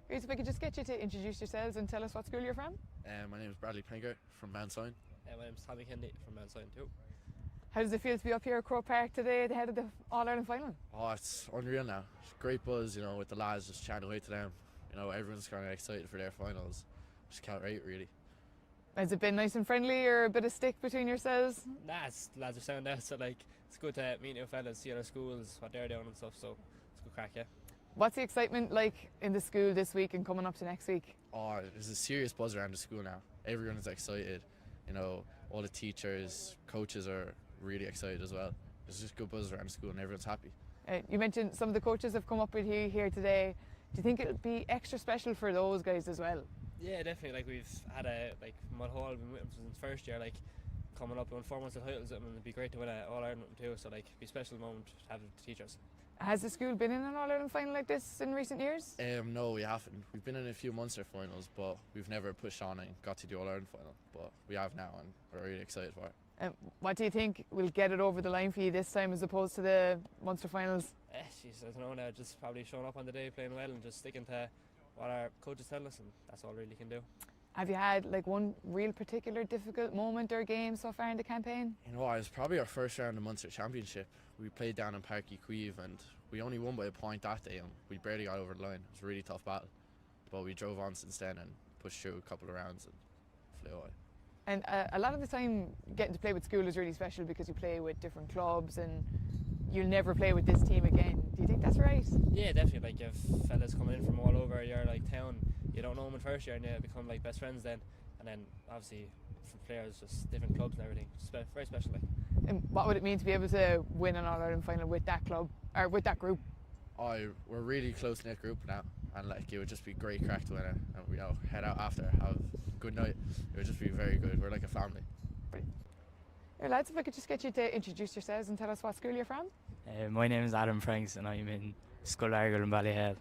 Great, if I could just get you to introduce yourselves and tell us what school you're from. My name is Bradley Prenker from Mount Sion. My name's Tommy Kennedy from Mount Sion too. How does it feel to be up here at Croke Park today ahead of the All-Ireland final? Oh, it's unreal now. It's great buzz, with the lads just chatting away to them. Everyone's kind of excited for their finals. Just can't wait, really. Has it been nice and friendly or a bit of stick between yourselves? Nah, lads are sound out, so it's good to meet new fellas, see other schools, what they're doing and stuff, so it's good crack, yeah. What's the excitement like in the school this week and coming up to next week? Oh, there's a serious buzz around the school now. Everyone is excited. All the teachers, coaches are really excited as well. There's just good buzz around the school and everyone's happy. You mentioned some of the coaches have come up with you here today. Do you think it'll be extra special for those guys as well? Yeah, definitely. We've had Mulhall been with them since first year. Coming up in 4 months of titles, and it'd be great to win an All Ireland too. So it'd be a special moment to have the teachers. Has the school been in an All-Ireland final like this in recent years? No, we haven't. We've been in a few Munster finals, but we've never pushed on and got to the All-Ireland final. But we have now, and we're really excited for it. What do you think will get it over the line for you this time as opposed to the Munster finals? Jeez, I don't know now. Just probably showing up on the day, playing well, and just sticking to what our coaches tell us, and that's all really can do. Have you had one real particular difficult moment or game so far in the campaign? It was probably our first round of Munster Championship. We played down in Páirc Uí Chaoimh and we only won by a point that day and we barely got over the line. It was a really tough battle. But we drove on since then and pushed through a couple of rounds and flew away. And a lot of the time getting to play with school is really special because you play with different clubs and you'll never play with this team again. Do you think that's right? Yeah, definitely. You have fellas coming in from all over your town. You don't know them in first year and you become best friends then. And then obviously from players, just different clubs and everything. It's very special. And what would it mean to be able to win an All-Ireland final with that club or with that group? We're a really close-knit group now, and it would just be great crack to win it. And we head out after, have a good night. It would just be very good. We're like a family. Brilliant. Here, lads, if I could just get you to introduce yourselves and tell us what school you're from. My name is Adam Franks and I'm in Scoil Aireagal Ballyhale.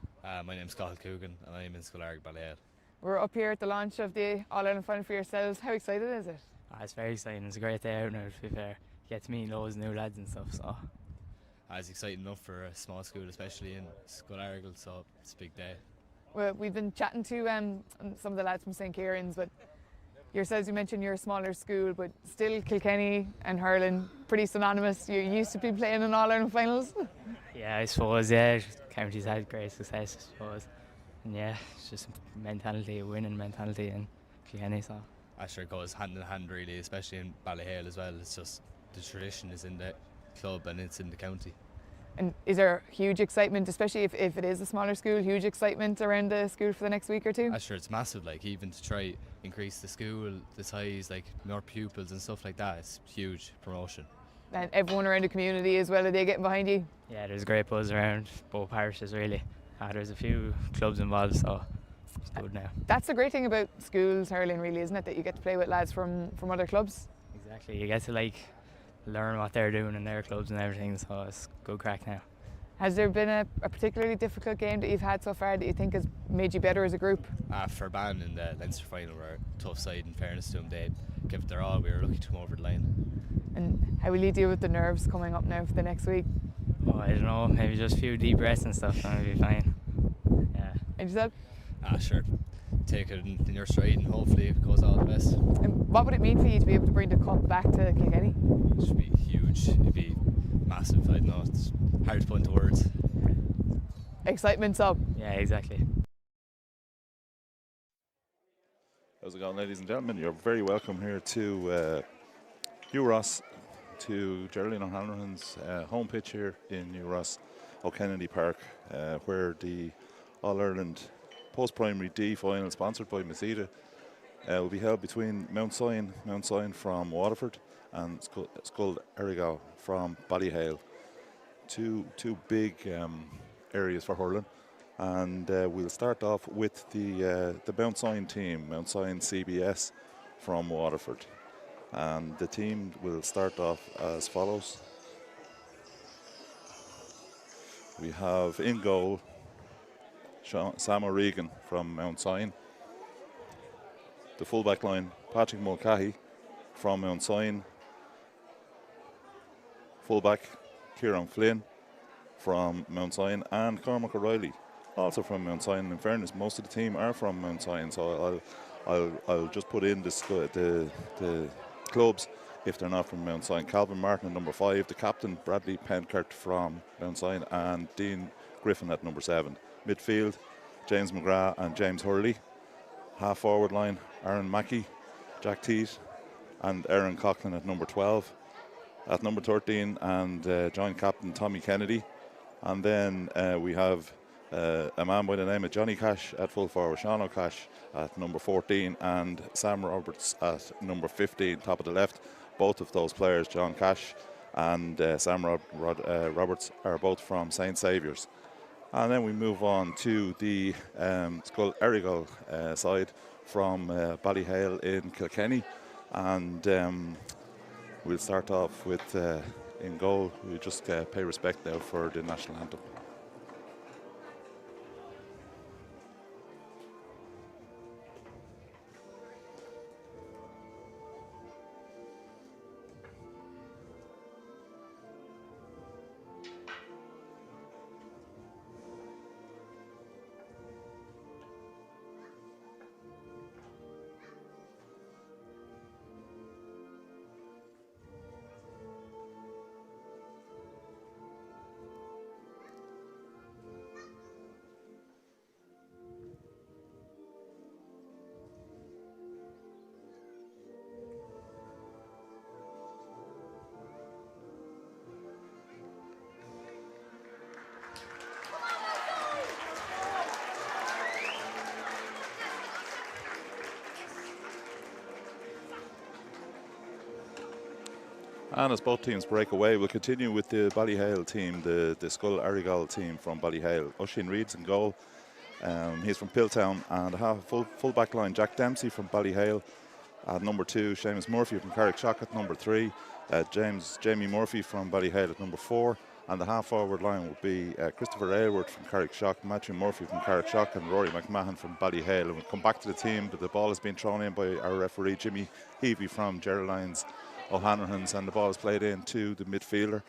My name's Scoil Aireagal and I'm in Scoil Aireagal Ballyhale. We're up here at the launch of the All-Ireland final for yourselves. How excited is it? It's very exciting. It's a great day out now, to be fair. You get to meet loads of new lads and stuff, so. It's exciting enough for a small school, especially in Scoil Aireagal, so it's a big day. Well, we've been chatting to some of the lads from St. Kieran's, but yourselves, you mentioned you're a smaller school, but still Kilkenny and Hurling, pretty synonymous. You used to be playing in All-Ireland finals. Yeah, I suppose, yeah. County's had great success, I suppose. And yeah, it's just mentality, a winning mentality in Kilkenny, so. Sure, it goes hand in hand really, especially in Ballyhale as well. It's just the tradition is in the club and it's in the county. And is there huge excitement, especially if it is a smaller school, huge excitement around the school for the next week or two? Sure, it's massive, even to try increase the school, the size, more pupils and stuff like that, it's huge promotion. And everyone around the community as well, are they getting behind you? Yeah, there's a great buzz around both parishes really. There's a few clubs involved, so it's good now. That's the great thing about schools hurling really, isn't it? That you get to play with lads from other clubs. Exactly, you get to learn what they're doing in their clubs and everything, so it's good crack now. Has there been a particularly difficult game that you've had so far that you think has made you better as a group? For Ban in the Leinster final, we're a tough side in fairness to them. They give it their all, we were lucky to come over the line. And how will you deal with the nerves coming up now for the next week? Oh, I don't know, maybe just a few deep breaths and stuff and it'll be fine. Yeah. And yourself? Sure. Take it in your stride and hopefully it goes all the best. And what would it mean for you to be able to bring the cup back to Kilkenny? It should be huge, it'd be massive, I don't know, it's hard to put into words. Excitement's up. Yeah, exactly. How's it going, ladies and gentlemen? You're very welcome here to Hugh Ross, to Geraldine O'Hanlon's home pitch here in Hugh Ross O'Kennedy Park, where the All-Ireland Post-Primary D final, sponsored by Masita, will be held between Mount Sion from Waterford and Scoil Aireagal from Ballyhale. Two big areas for hurling, and we'll start off with the Mount Sion team, Mount Sion CBS from Waterford, and the team will start off as follows. We have in goal Sam O'Regan from Mount Sion. The full-back line, Patrick Mulcahy from Mount Sion. Full-back, Kieran Flynn from Mount Sion, and Cormac O'Reilly also from Mount Sion. In fairness, most of the team are from Mount Sion, so I'll just put in the clubs if they're not from Mount Sion. Calvin Martin at number 5, the captain Bradley Penkert from Mount Sion, and Dean Griffin at number 7. Midfield, James McGrath and James Hurley. Half forward line, Aaron Mackey, Jack Teat and Aaron Coughlin at number 12. At number 13 and joint captain Tommy Kennedy. And then we have a man by the name of Johnny Cash at full forward, Sean O'Cash at number 14 and Sam Roberts at number 15, top of the left. Both of those players, John Cash and Sam Roberts, are both from St. Saviour's. And then we move on to the Scoil Aireagal side from Ballyhale in Kilkenny. And we'll start off with in goal. We just pay respect now for the national anthem. And as both teams break away, we'll continue with the Ballyhale team, the Scoil Aireagal team from Ballyhale. Oisin Reid's in goal. He's from Piltown. And full back line, Jack Dempsey from Ballyhale at number 2. Seamus Murphy from Carrickshock at number 3. Jamie Murphy from Ballyhale at number 4. And the half forward line will be Christopher Aylward from Carrickshock, Matthew Murphy from Carrickshock and Rory McMahon from Ballyhale. And we'll come back to the team, but the ball has been thrown in by our referee, Jimmy Heavey from Geraldines O'Hanrahan's, and the ball is played in to the midfielder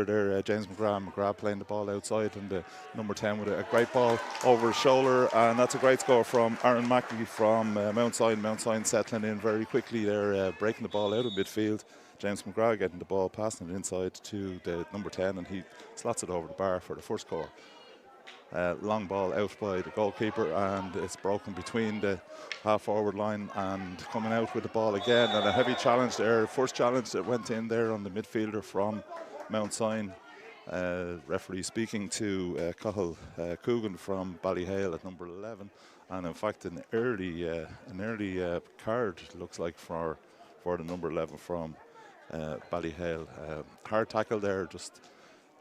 there, James McGrath playing the ball outside, and the number 10 with a great ball over his shoulder, and that's a great score from Aaron Mackey from Mount Sion settling in very quickly there, breaking the ball out of midfield. James McGrath getting the ball, passing it inside to the number 10, and he slots it over the bar for the first score. Long ball out by the goalkeeper, and it's broken between the half forward line and coming out with the ball again, and a heavy challenge there. First challenge that went in there on the midfielder from Mount Sion. Referee speaking to Cathal Coogan from Ballyhale at number 11, and in fact an early card looks like for the number 11 from Ballyhale. Hard tackle there, just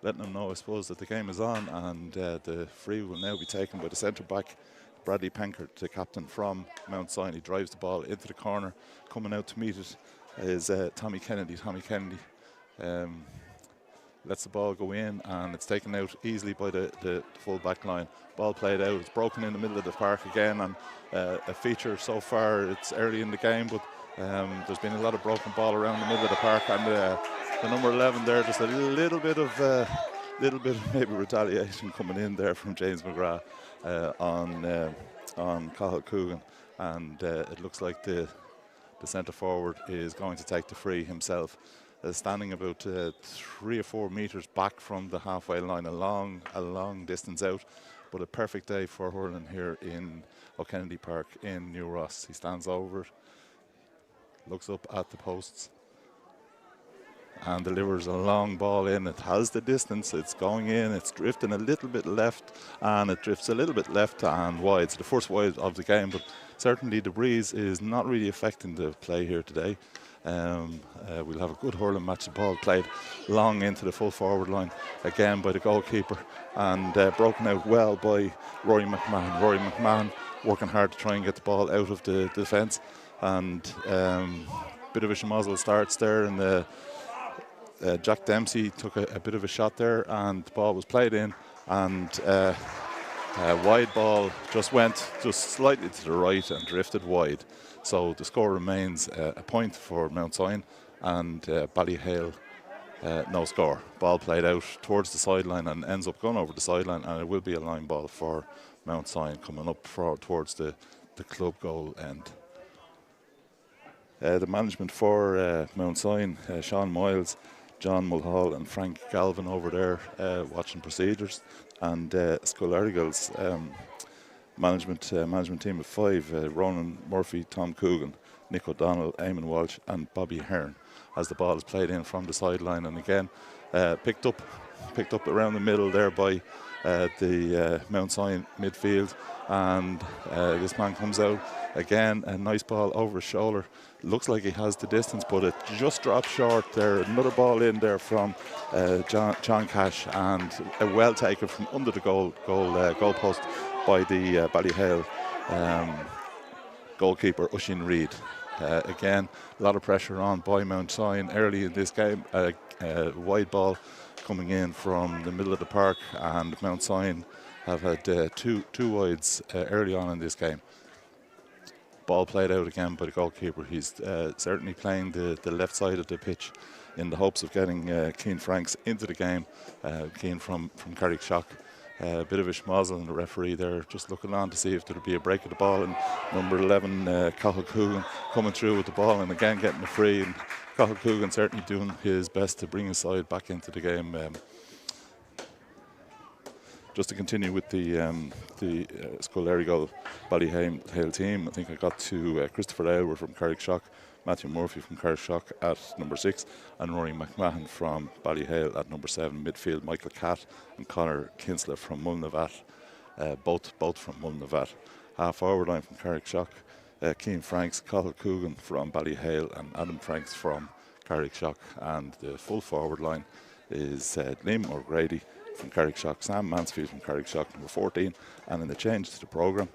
letting them know, I suppose, that the game is on, and the free will now be taken by the centre-back, Bradley Penkert, the captain from Mount Sion. He drives the ball into the corner. Coming out to meet it is Tommy Kennedy. Tommy Kennedy lets the ball go in, and it's taken out easily by the full back line. Ball played out. It's broken in the middle of the park again, and a feature so far. It's early in the game, but there's been a lot of broken ball around the middle of the park, and the number 11 there, just a little bit of maybe retaliation coming in there from James McGrath on Cathal Coogan, and it looks like the centre forward is going to take the free himself, standing about 3 or 4 metres back from the halfway line, a long distance out, but a perfect day for hurling here in O'Kennedy Park in New Ross. He stands over it, looks up at the posts, and delivers a long ball in. It has the distance, it's going in, it's drifting a little bit left, and it drifts a little bit left and wide. It's the first wide of the game, but certainly the breeze is not really affecting the play here today. We'll have a good hurling match. The ball played long into the full forward line again by the goalkeeper, and broken out well by Rory McMahon. Rory McMahon working hard to try and get the ball out of the defence, and bit of a schmozzle starts there, and Jack Dempsey took a bit of a shot there, and the ball was played in, and wide ball just went just slightly to the right and drifted wide. So the score remains a point for Mount Sion, and Ballyhale no score. Ball played out towards the sideline and ends up going over the sideline, and it will be a line ball for Mount Sion coming up towards the club goal end. The management for Mount Sion, Sean Miles, John Mulhall and Frank Galvin over there watching procedures, and Scoil Aireagal's management team of 5, Ronan Murphy, Tom Coogan, Nick O'Donnell, Eamon Walsh and Bobby Hearn, as the ball is played in from the sideline, and again picked up around the middle there by the Mount Sion midfield, and this man comes out again, a nice ball over his shoulder. Looks like he has the distance, but it just dropped short there. Another ball in there from John Cash, and a well taken from under the goal post by the Ballyhale goalkeeper Oisín Reid. Again, a lot of pressure on by Mount Sion early in this game. Wide ball coming in from the middle of the park, and Mount Sion have had two wides early on in this game. Ball played out again by the goalkeeper. He's certainly playing the left side of the pitch in the hopes of getting Cian Franks into the game. Cian from Carrickshock. A bit of a schmozzle, and the referee there just looking on to see if there would be a break of the ball, and number 11 Cathal Coogan coming through with the ball and again getting a free, and Cathal Coogan certainly doing his best to bring his side back into the game. Just to continue with the Scoil Aireagal Ballyhale team, I think I got to Christopher Aylward from Carrickshock, Matthew Murphy from Carrickshock at number 6, and Rory McMahon from Ballyhale at number 7. Midfield, Michael Catt and Conor Kinsler from Mulnavat, both from Mulnavat. Half forward line from Carrickshock, Cian Franks, Cathal Coogan from Ballyhale and Adam Franks from Carrickshock, and the full forward line is Liam O'Grady from Carrickshock, Sam Mansfield from Carrickshock, number 14, and in the change to the programme,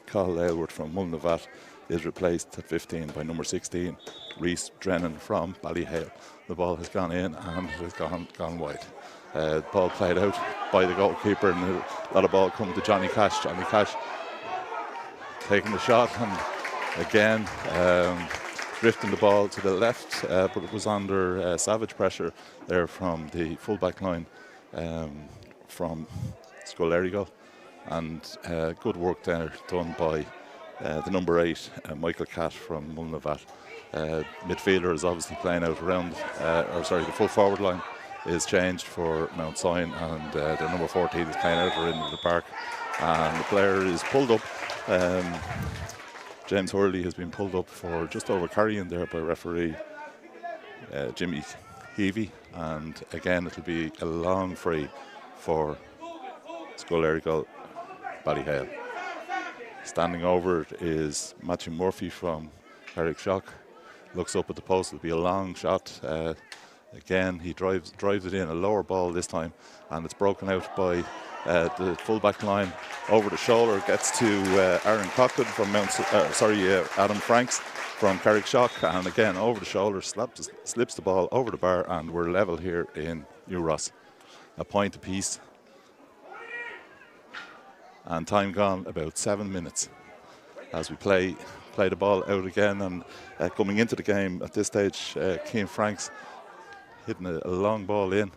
Cathal Aylward from Mulnavat is replaced at 15 by number 16, Rhys Drennan from Ballyhale. The ball has gone in and it has gone wide. The ball played out by the goalkeeper, and a lot of ball coming to Johnny Cash. Johnny Cash taking the shot, and again drifting the ball to the left, but it was under savage pressure there from the full-back line from Scoil Aireagal, and good work there done by the number 8, Michael Catt from Mulnavat. Midfielder is obviously playing out around, the full forward line is changed for Mount Sion, and the number 14 is playing out around the park, and the player is pulled up. James Hurley has been pulled up for just over carrying there by referee Jimmy Heavey, and again it'll be a long free for Scoil Aireagal Ballyhale. Standing over it is Matthew Murphy from Carrickshock. Looks up at the post. It'll be a long shot. Again, he drives it in, a lower ball this time, and it's broken out by the full-back line over the shoulder. Gets to Aaron Coughlin from Adam Franks from Carrickshock, and again over the shoulder, slips the ball over the bar, and we're level here in New Ross. A point apiece. And time gone about 7 minutes as we play the ball out again, and coming into the game at this stage, Cian Franks hitting a long ball in,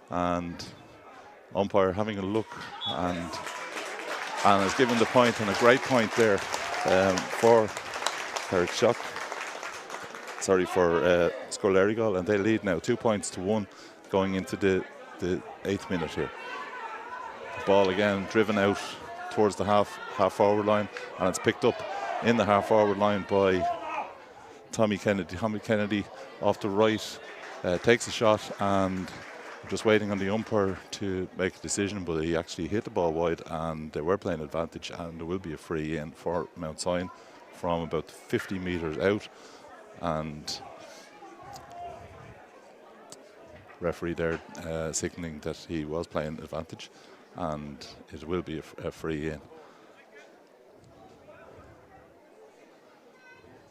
and umpire having a look and has given the point, and a great point there for Carrickshock. For Scoil Aireagal, and they lead now 2-1 going into the 8th minute here. Ball again driven out towards the half forward line, and it's picked up in the half forward line by Tommy Kennedy. Tommy Kennedy off the right takes a shot, and just waiting on the umpire to make a decision, but he actually hit the ball wide, and they were playing advantage, and there will be a free in for Mount Sion from about 50 metres out, and referee there signalling that he was playing advantage, and it will be a free in.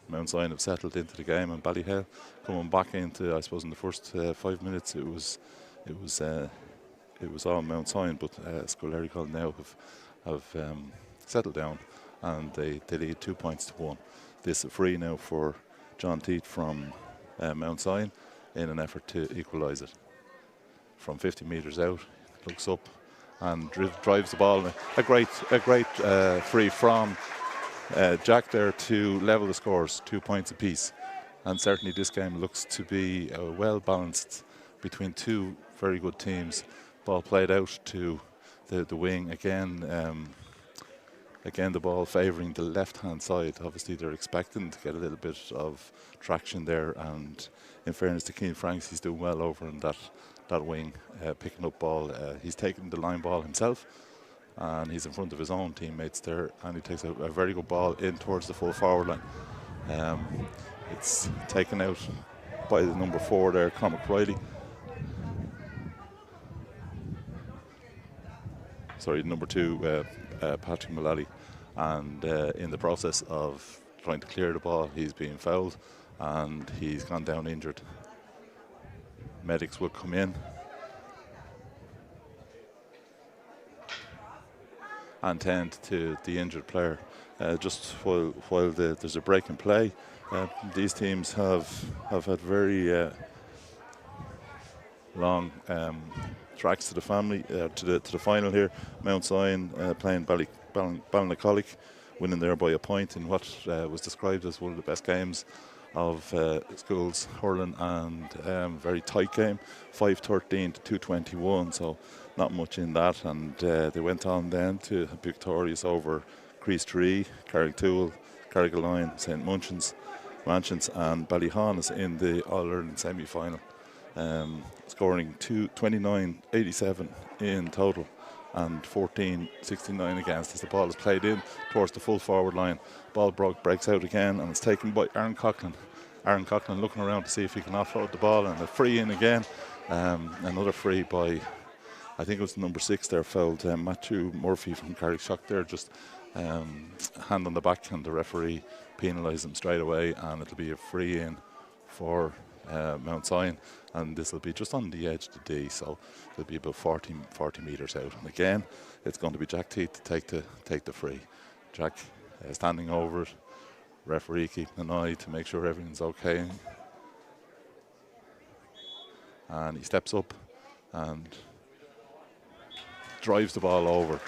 Mount Sion have settled into the game, and Ballyhale coming back into, I suppose, in the first 5 minutes it was all Mount Sion, but Scoil Aireagal now have settled down, and they lead 2-1. This is a free now for John Teat from Mount Sion, in an effort to equalise it. From 50 metres out, looks up and drives the ball. A great free from Jack there to level the scores, 2 points apiece. And certainly this game looks to be well balanced between two very good teams. Ball played out to the wing again. Again, the ball favouring the left-hand side. Obviously, they're expecting to get a little bit of traction there. And in fairness to Cian Franks, he's doing well over in that wing, picking up ball. He's taking the line ball himself, and he's in front of his own teammates there. And he takes a very good ball in towards the full forward line. It's taken out by the number 4 there, Cormac Riley. Sorry, number 2, Patrick Mullally. And in the process of trying to clear the ball, he's being fouled and he's gone down injured. Medics will come in and tend to the injured player. Just while there's a break in play, these teams have had very long tracks to the family to the final here. Mount Sion playing Ballyhale, winning there by a point in what was described as one of the best games of schools hurling, and very tight game, 5-13 to 221. So not much in that, and they went on then to victorious over Crease Tree, Carricktool, Carrigaline, St Munchins, and Ballyhale in the All-Ireland semi-final, scoring 29-87 in total and 14-69 against, as the ball is played in towards the full forward line. Ball breaks out again, and it's taken by Aaron Coughlin. Aaron Coughlin looking around to see if he can offload the ball, and a free in again. Another free by, I think it was number 6 there, fouled Matthew Murphy from Carrickshock there, just hand on the back, and the referee penalised him straight away, and it'll be a free in for Mount Sion, and this will be just on the edge of the D, so it'll be about 40 metres out. And again, it's going to be Jack Teague to take the free. Jack standing over it, referee keeping an eye to make sure everything's okay, and he steps up and drives the ball over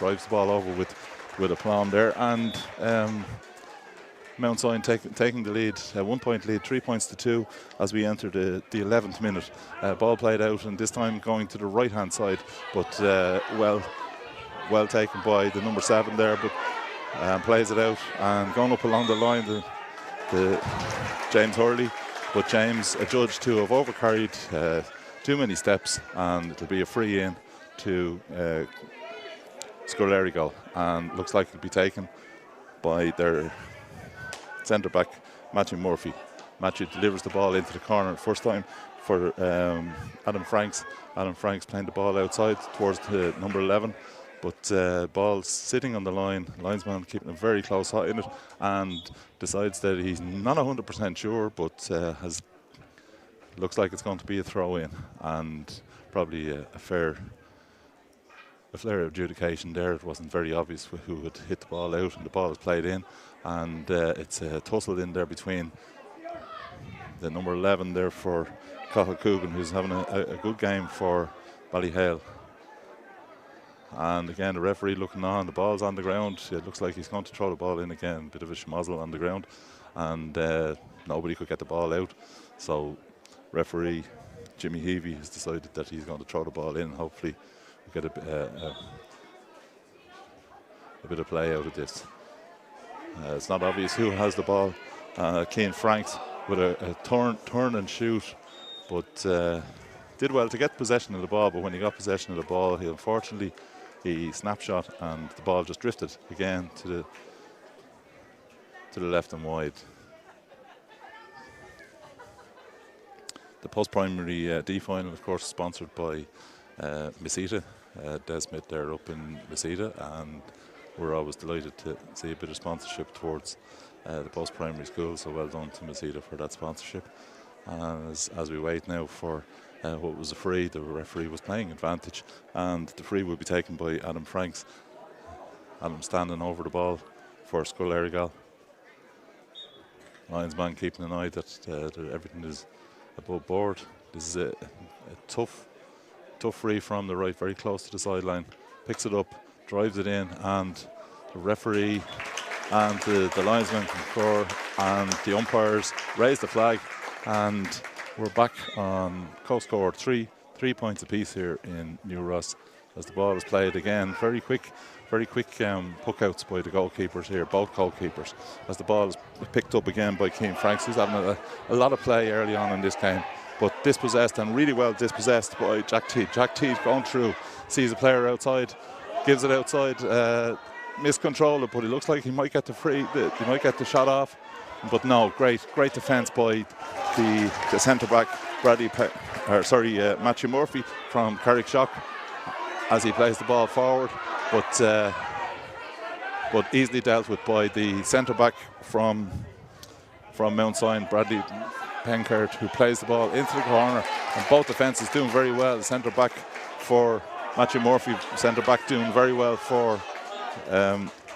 with aplomb there, and Mount Sion taking the lead, 1 point lead, 3 points to 2 as we enter the 11th minute. Ball played out, and this time going to the right hand side, but well taken by the number 7 there, but plays it out and going up along the line, the James Hurley, but James adjudged to have overcarried too many steps, and it'll be a free in to Scoil Aireagal, and looks like it'll be taken by their centre back, Matthew Murphy. Matthew delivers the ball into the corner, first time for Adam Franks. Adam Franks playing the ball outside towards the number 11, but ball's sitting on the line, linesman keeping a very close eye in it, and decides that he's not 100% sure, but looks like it's going to be a throw in, and probably a fair adjudication there. It wasn't very obvious who had hit the ball out, and the ball is played in, and it's a tussle in there between the number 11 there for Cathal Coogan, who's having a good game for Ballyhale. And again, the referee looking on, the ball's on the ground. It looks like he's going to throw the ball in again, bit of a schmozzle on the ground, and nobody could get the ball out. So referee Jimmy Heavey has decided that he's going to throw the ball in. Hopefully we get a bit of play out of this. It's not obvious who has the ball. Cian Franks with a turn and shoot, but did well to get possession of the ball, but when he got possession of the ball, he snapshot, and the ball just drifted again to the left and wide. The post-primary D final, of course, sponsored by Masita, Des Smith there up in Masita, and we're always delighted to see a bit of sponsorship towards the post-primary school, so well done to Masita for that sponsorship. As we wait now for what was a free, the referee was playing advantage, and the free will be taken by Adam Franks. Adam standing over the ball for Scoil Aireagal. Linesman keeping an eye that everything is above board. This is a tough free from the right, very close to the sideline. Picks it up, drives it in, and the referee and the linesman confer, and the umpires raise the flag, and we're back on co-score 3 points apiece here in New Ross as the ball is played again. Very quick puck-outs by the goalkeepers here, both goalkeepers, as the ball is picked up again by Cian Franks, who's having a lot of play early on in this game, but dispossessed, and really well dispossessed by Jack Teed. Jack Teed going through, sees a player outside, gives it outside, miscontrol it, but it looks like he might get he might get the shot off, but no, great defence by the centre-back, Matthew Murphy from Carrickshock, as he plays the ball forward, but easily dealt with by the centre-back from Mount Sion, Bradley Penkert, who plays the ball into the corner, and both defences doing very well. The centre-back for Matthew Murphy, centre-back doing very well for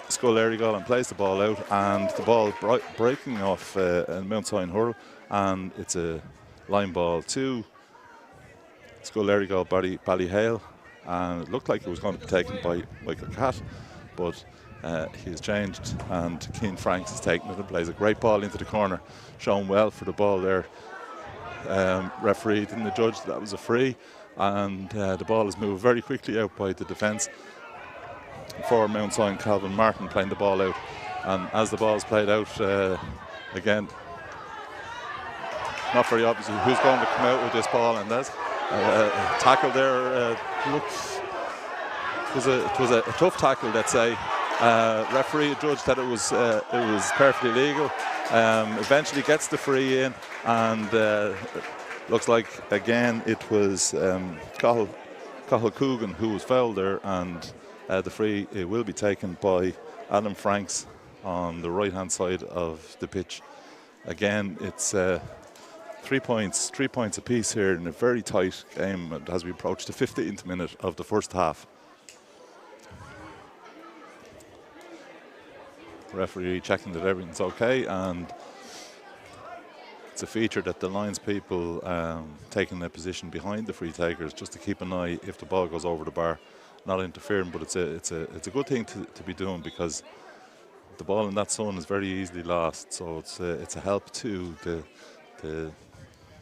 Scoil Aireagal, and plays the ball out, and the ball breaking off a Mount Sion hurl, and it's a line ball to Scoil Aireagal Ballyhale, and it looked like it was going to be taken by Michael Catt, but he's changed, and Cian Franks has taken it and plays a great ball into the corner, shown well for the ball there. Referee didn't judge that was a free, and the ball is moved very quickly out by the defence for Mount Sion. Calvin Martin playing the ball out, and as the ball is played out again, not very obvious who's going to come out with this ball, and there's a tackle there. It was a tough tackle, let's say. Referee judged that it was perfectly legal. Eventually gets the free in, and looks like again it was Cathal Coogan who was fouled there, and the free will be taken by Adam Franks on the right hand side of the pitch. Again, it's 3 points apiece here in a very tight game as we approach the 15th minute of the first half. Referee checking that everything's okay, and it's a feature that the Lions people taking their position behind the free takers just to keep an eye if the ball goes over the bar, not interfering. But it's a good thing to be doing, because the ball in that zone is very easily lost. So it's a help to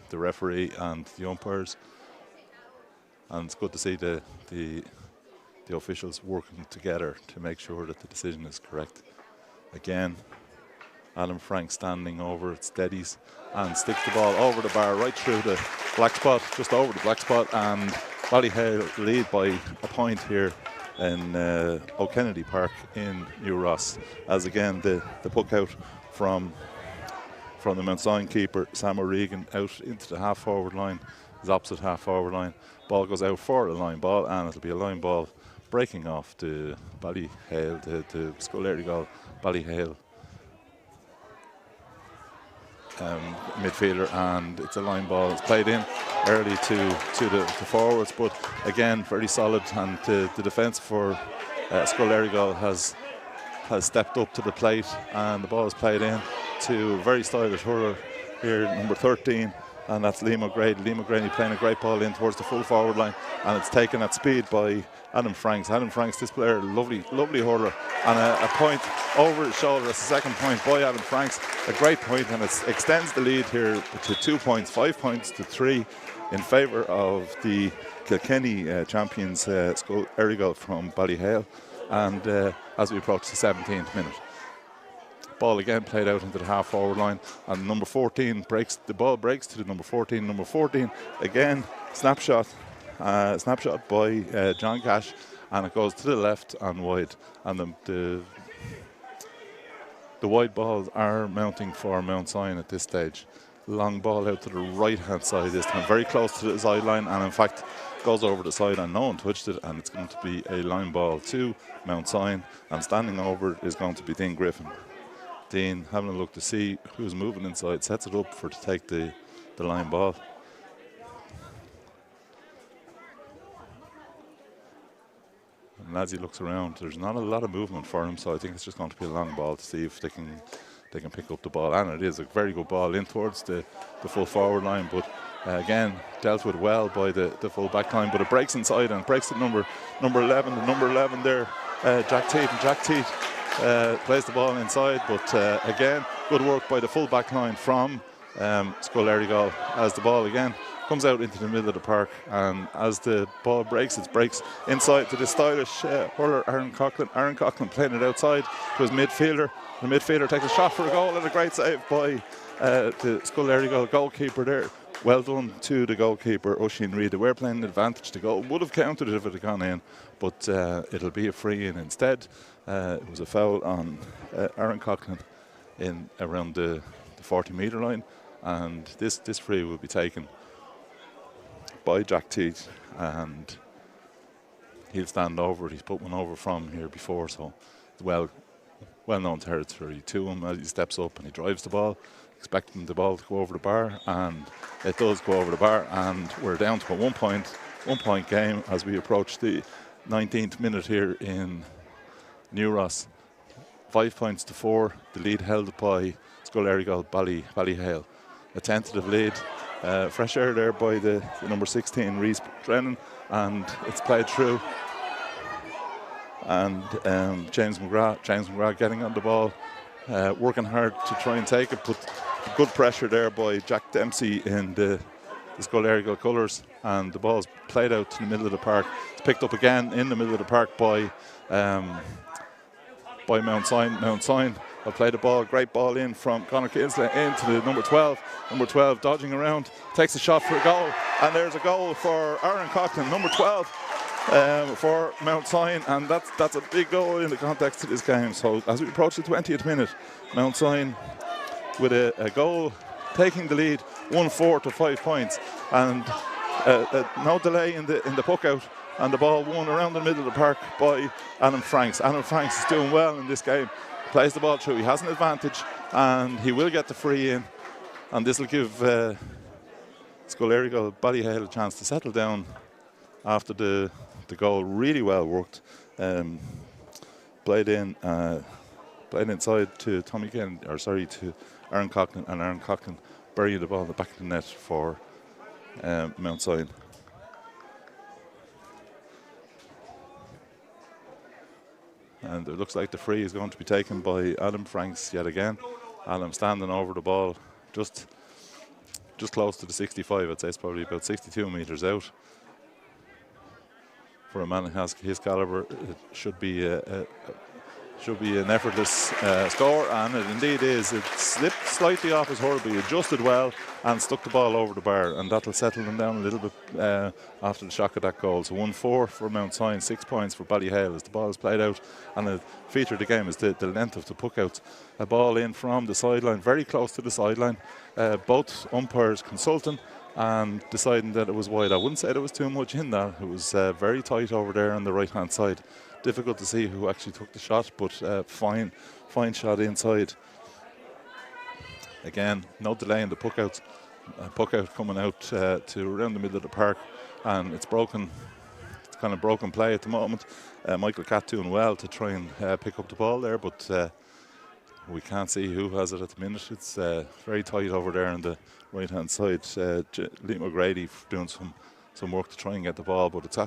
the referee and the umpires, and it's good to see the officials working together to make sure that the decision is correct. Again, Adam Frank standing over it, steadies and sticks the ball over the bar, right through the black spot, just over the black spot, and Ballyhale lead by a point here in O'Kennedy Park in New Ross, as again the puck out from the Mount Sion keeper, Sam O'Regan, out into the half forward line, his opposite half forward line. Ball goes out for a line ball, and it'll be a line ball breaking off to Ballyhale, to Scoil Aireagal Ballyhale midfielder, and it's a line ball. It's played in early to the forwards, but again very solid, and the defence for Scoil Aireagal has stepped up to the plate, and the ball is played in to a very stylish hurler here, number 13, and that's Liam O'Grady. Liam O'Grady playing a great ball in towards the full forward line, and it's taken at speed by Adam Franks. Adam Franks, this player, lovely hurler, and a point over his shoulder. That's the second point by Adam Franks, a great point, and it extends the lead here to 2 points, 5 points to 3 in favour of the Kilkenny champions, Scoil Aireagal from Ballyhale, and as we approach the 17th minute. Ball again played out into the half forward line, and number 14 breaks the ball, breaks to the number 14. Number 14 again, snapshot by John Cash, and it goes to the left and wide, and the wide balls are mounting for Mount Sion at this stage. Long ball out to the right hand side this time, very close to the sideline, and in fact goes over the side and no one touched it, and it's going to be a line ball to Mount Sion, and standing over it is going to be Dean Griffin. Dean having a look to see who's moving inside, sets it up to take the line ball. And as he looks around, there's not a lot of movement for him, so I think it's just going to be a long ball to see if they can pick up the ball. And it is a very good ball in towards the full forward line, but Again, dealt with well by the full back line, but it breaks inside and breaks to number 11. The number 11 there, Jack Teat. And Jack Teat plays the ball inside, but again, good work by the full back line from Scoil Aireagal as the ball again comes out into the middle of the park, and as the ball breaks, it breaks inside to the stylish hurler Aaron Coughlin. Aaron Coughlin playing it outside to his midfielder. The midfielder takes a shot for a goal, and a great save by the Scoil Aireagal goalkeeper there. Well done to the goalkeeper, Oisin Reid. They were playing an advantage. The goal would have counted if it had gone in, but it'll be a free in instead. It was a foul on Aaron Coughlin in around the 40-metre line, and this free will be taken by Jack Teat, and he'll stand over it. He's put one over from here before, so well-known territory to him as he steps up and he drives the ball, expecting the ball to go over the bar, and it does go over the bar, and we're down to a one point game as we approach the 19th minute here in New Ross. 5 points to 4, the lead held by Scoil Aireagal Ballyhale. A tentative lead. Fresh air there by the number 16, Reese Drennan, and it's played through. And James McGrath getting on the ball, working hard to try and take it, but good pressure there by Jack Dempsey in the Scoil Aireagal colours, and the ball's played out to the middle of the park. It's picked up again in the middle of the park by Mount Sion. Mount Sion have played the ball, great ball in from Conor Kinsley into the number 12. Number 12 dodging around, takes a shot for a goal, and there's a goal for Aaron Coughlin, number 12 for Mount Sion, and that's a big goal in the context of this game. So as we approach the 20th minute, Mount Sion with a goal taking the lead 1-4 to 5 points, and no delay in the puck out, and the ball won around the middle of the park by Adam Franks. Adam Franks is doing well in this game, plays the ball through, he has an advantage, and he will get the free in, and this will give Scoil Aireagal Ballyhale a chance to settle down after the goal. Really well worked, played inside to to Aaron Coughlin, and Aaron Coughlin buried the ball in the back of the net for Mount Sion. And it looks like the free is going to be taken by Adam Franks yet again. Adam standing over the ball, just close to the 65. I'd say it's probably about 62 metres out. For a man who has his calibre, it should be an effortless score, and it indeed is. It slipped slightly off his hurl, but he adjusted well and stuck the ball over the bar, and that'll settle them down a little bit after the shock of that goal. So 1-4 for Mount Sion, 6 points for Ballyhale as the ball is played out, and the feature of the game is the length of the puck out. A ball in from the sideline, very close to the sideline. Both umpires consulting and deciding that it was wide. I wouldn't say there was too much in that. It was very tight over there on the right hand side. Difficult to see who actually took the shot, but fine shot inside. Again, no delay in the puck out. Puck out coming out to around the middle of the park, and it's broken. It's kind of broken play at the moment. Michael Catt doing well to try and pick up the ball there, but we can't see who has it at the minute. It's very tight over there on the right hand side. Liam O'Grady doing some work to try and get the ball, but it's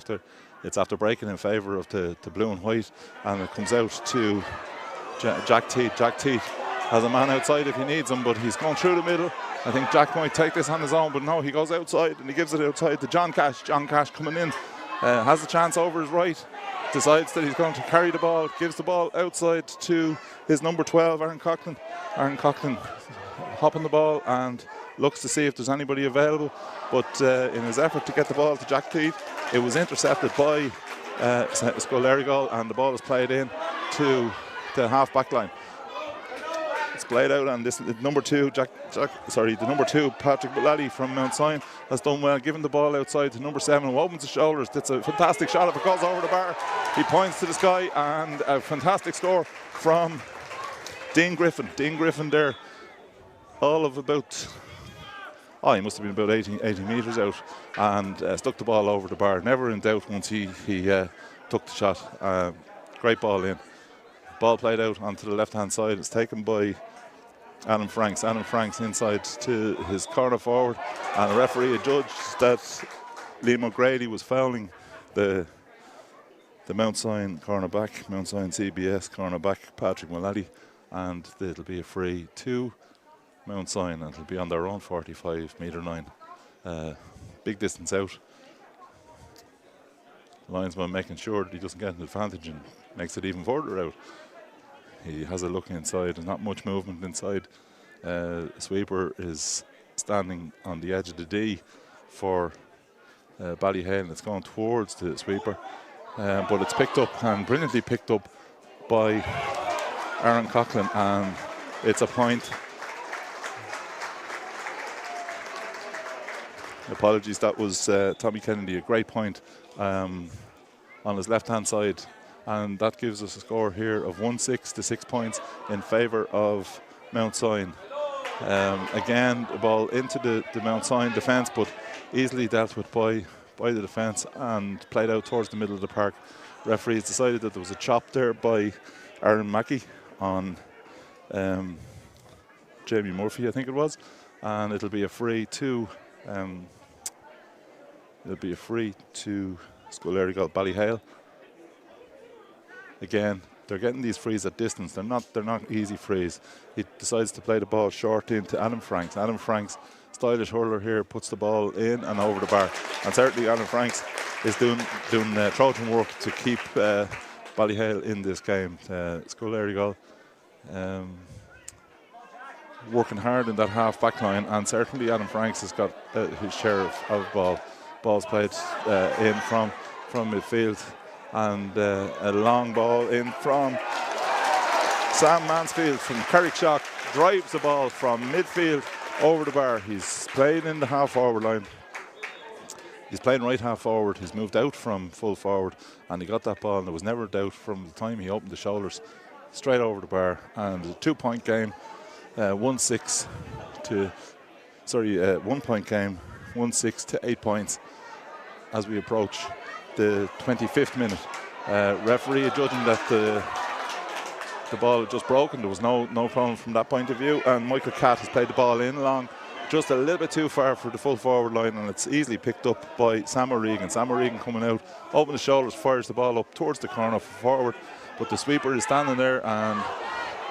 after breaking in favour of the blue and white, and it comes out to Jack Teat. Jack Teat has a man outside if he needs him, but he's going through the middle. I think Jack might take this on his own, but no, he goes outside and he gives it outside to John Cash. John Cash coming in, has a chance over his right, decides that he's going to carry the ball, gives the ball outside to his number 12, Aaron Coughlin. Aaron Coughlin hopping the ball and looks to see if there's anybody available, but in his effort to get the ball to Jack Teat, it was intercepted by Scoil Aireagal, and the ball is played in to the half back line. It's played out, and the number 2 Patrick Mullally from Mount Sion has done well, giving the ball outside to number 7, who opens his shoulders. It's a fantastic shot if it goes over the bar. He points to the sky, and a fantastic score from Dean Griffin. Dean Griffin there, all of about, he must have been about 80 metres out, and stuck the ball over the bar. Never in doubt once he took the shot. Great ball in. Ball played out onto the left hand side. It's taken by Adam Franks. Adam Franks inside to his corner forward, and the referee adjudged that Liam O'Grady was fouling the Mount Sion cornerback, Mount Sion CBS cornerback Patrick Mullally, and it'll be a free to Mount Sion, and it'll be on their own 45-metre line. Big distance out. Linesman making sure that he doesn't get an advantage and makes it even further out. He has a look inside. There's not much movement inside. Sweeper is standing on the edge of the D for Ballyhale, and it's going towards the sweeper. But it's picked up, and brilliantly picked up by Aaron Coughlin, and it's a point. Apologies, that was Tommy Kennedy, a great point on his left-hand side, and that gives us a score here of 1-6 to 6 points in favour of Mount Sion. Again, the ball into the Mount Sion defence, but easily dealt with by the defence and played out towards the middle of the park. Referees decided that there was a chop there by Aaron Mackey on Jamie Murphy, I think it was, and it'll be a free to Scoil Aireagal Ballyhale. Again, they're getting these frees at distance. They're not easy frees. He decides to play the ball short into Adam Franks. Adam Franks, stylish hurler here, puts the ball in and over the bar. And certainly Adam Franks is doing Trojan work to keep Ballyhale in this game. Scoil Aireagal working hard in that half back line, and certainly Adam Franks has got his share of balls played in from midfield, and a long ball in from Sam Mansfield from Carrickshock, drives the ball from midfield over the bar. He's playing in the half forward line. He's playing right half forward. He's moved out from full forward, and he got that ball, and there was never a doubt from the time he opened the shoulders, straight over the bar. And a 2-point game, 1-6 to 1-point game, 1-6 to 8 points as we approach the 25th minute. Referee judging that the ball had just broken. There was no problem from that point of view, and Michael Catt has played the ball in long, just a little bit too far for the full forward line, and it's easily picked up by Sam O'Regan. Sam O'Regan coming out, open the shoulders, fires the ball up towards the corner forward, but the sweeper is standing there, and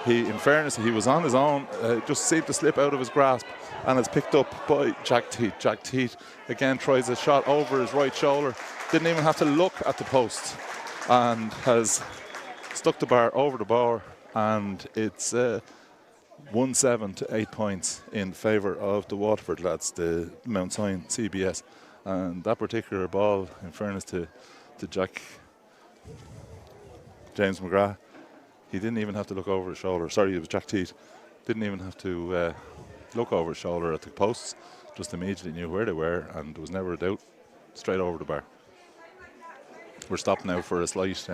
he, in fairness, he was on his own, just seemed to slip out of his grasp, and it's picked up by Jack Teat. Jack Teat again tries a shot over his right shoulder, didn't even have to look at the post, and has stuck the bar over the bar, and it's 1-7 to 8 points in favour of the Waterford lads, the Mount Sion CBS. And that particular ball, in fairness to James McGrath, he didn't even have to look over his shoulder. Sorry, it was Jack Teat. Didn't even have to look over his shoulder at the posts, just immediately knew where they were, and there was never a doubt, straight over the bar. We're stopped now for a slight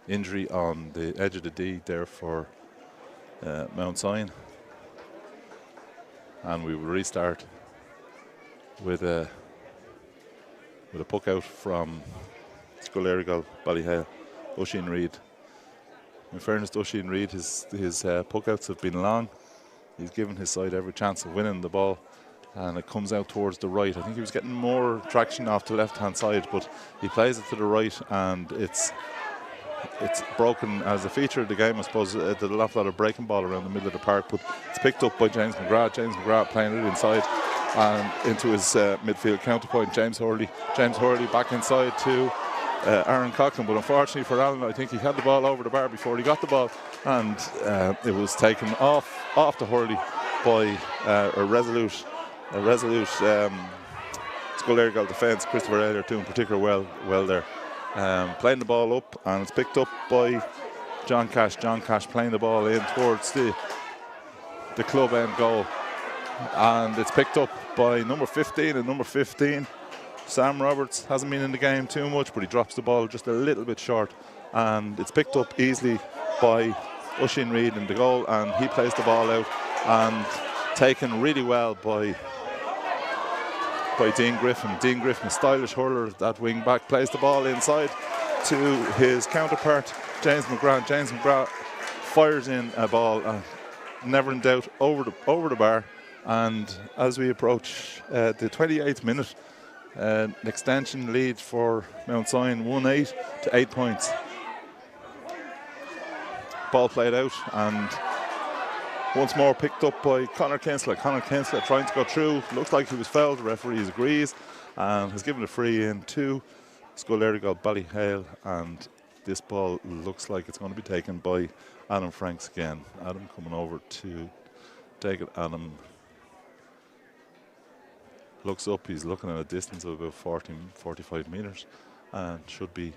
injury on the edge of the D there for Mount Sion, and we will restart with a puck out from Scoil Aireagal Ballyhale. Oisin Reid. In fairness to Oisin Reid, his puck outs have been long. He's given his side every chance of winning the ball, and it comes out towards the right. I think he was getting more traction off the left-hand side, but he plays it to the right, and it's broken as a feature of the game, I suppose. There's an awful lot of breaking ball around the middle of the park, but it's picked up by James McGrath. James McGrath playing it inside and into his midfield counterpoint. James Hurley back inside to Aaron Coughlin, but unfortunately for Alan, I think he had the ball over the bar before he got the ball, and it was taken off the Hurley by a resolute Scoil Aireagal defence. Christopher Elliott doing particularly well there. Playing the ball up, and it's picked up by John Cash. John Cash playing the ball in towards the club end goal, and it's picked up by number 15. And number 15, Sam Roberts, hasn't been in the game too much, but he drops the ball just a little bit short, and it's picked up easily by Oisin Reid in the goal, and he plays the ball out, and taken really well by Dean Griffin. Dean Griffin, stylish hurler, that wing back, plays the ball inside to his counterpart, James McGrath. James McGrath fires in a ball, never in doubt, over the bar. And as we approach the 28th minute, an extension lead for Mount Sion, 1-8 to 8 points. Ball played out and once more picked up by Conor Kinsella. Conor Kinsella trying to go through. Looks like he was fouled. The referee agrees and has given a free in to Scoil Aireagal Ballyhale. And this ball looks like it's going to be taken by Adam Franks again. Adam coming over to take it. Adam looks up. He's looking at a distance of about 45 metres and should be